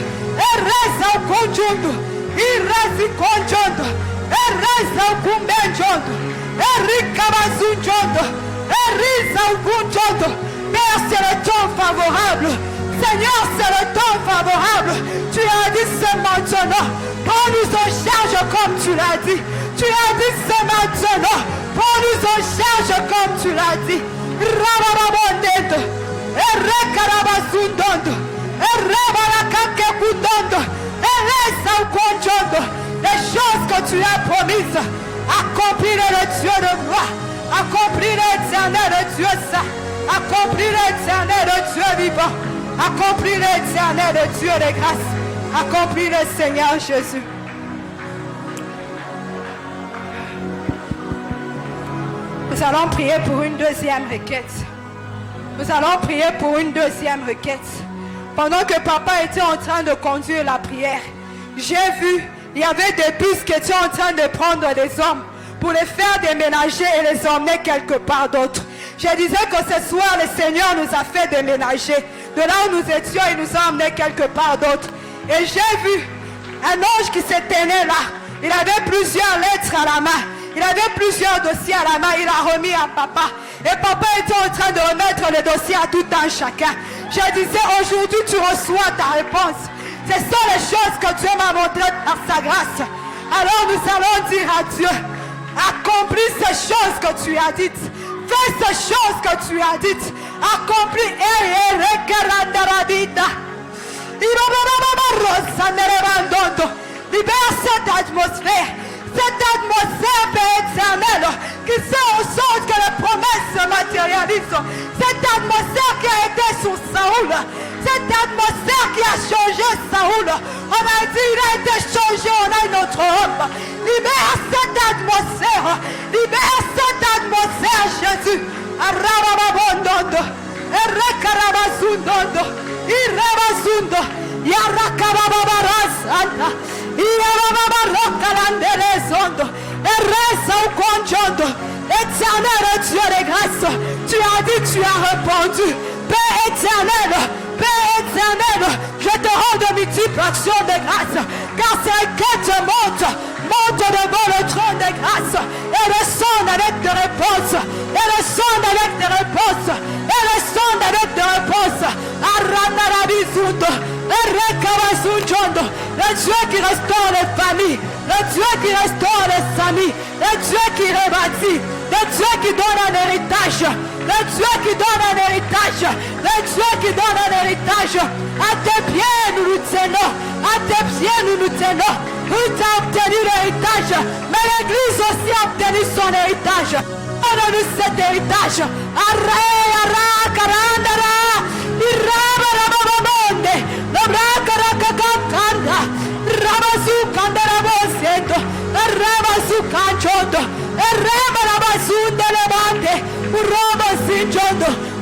erresa o conjondo, irrasi conjondo, erresa o cumbenjondo, erricabazunjondo, errisa o conjondo. Père, c'est le temps favorable. Seigneur, c'est le temps favorable. Tu as dit c'est maintenant. Prends-nous en charge comme tu l'as dit. Tu as dit c'est maintenant. Prends-nous en charge comme tu l'as dit. Rabababondeto, Erekarabasунdondo, Erebalakakekudondo, Elesa ukonjondo. Les choses que tu as promises, accomplis le Dieu de gloire, accomplis l'éternel Dieu saint, accomplis l'éternel Dieu vivant, accomplis l'éternel Dieu de grâce, accomplis le Seigneur Jésus. Nous allons prier pour une deuxième requête. Nous allons prier pour une deuxième requête. Pendant que papa était en train de conduire la prière, j'ai vu, il y avait des bus qui étaient en train de prendre des hommes pour les faire déménager et les emmener quelque part d'autre. Je disais que ce soir, le Seigneur nous a fait déménager. De là où nous étions, il nous a emmenés quelque part d'autre. Et j'ai vu un ange qui se tenait là. Il avait plusieurs lettres à la main. Il avait plusieurs dossiers à la main. Il a remis à papa. Et papa était en train de remettre les dossiers à tout un chacun. Je disais, aujourd'hui tu reçois ta réponse. Ce sont les choses que Dieu m'a montrées par sa grâce. Alors nous allons dire à Dieu, accomplis ces choses que tu as dites. Fais ces choses que tu as dites. Accomplis. Libère cette atmosphère. Cette atmosphère éternelle qui fait en sorte que les promesses se matérialisent. Cette atmosphère qui a été sur Saoul. Cette atmosphère qui a changé Saoul. On a dit il a été changé, on a un autre homme. Libère cette atmosphère. Libère cette atmosphère, Jésus. Arabababondondo. Erekarabazundondo. Irabasundo. Yarakababarasanda. Éternel Dieu de grâce, tu as dit, tu as répondu. Père éternel, je te rends de multiples actions de grâce, car c'est que te monte devant le trône de grâce, et descend avec des réponses, et descend avec des réponses, et descend avec des réponses. Le Dieu qui restaure les familles, le Dieu qui restaure les amis, le Dieu qui rebâtit, le Dieu qui donne un héritage, le Dieu qui donne un héritage, le Dieu qui donne un héritage. À tes pieds nous nous tenons, à tes pieds nous nous tenons. Oui, tu as obtenu l'héritage, mais l'Église aussi a obtenu son héritage. Donne-nous cet héritage.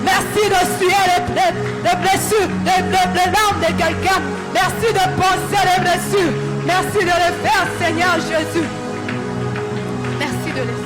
Merci de suer les blessures, les larmes de quelqu'un. Merci de penser les blessures. Merci de les faire, Seigneur Jésus. Merci de les faire.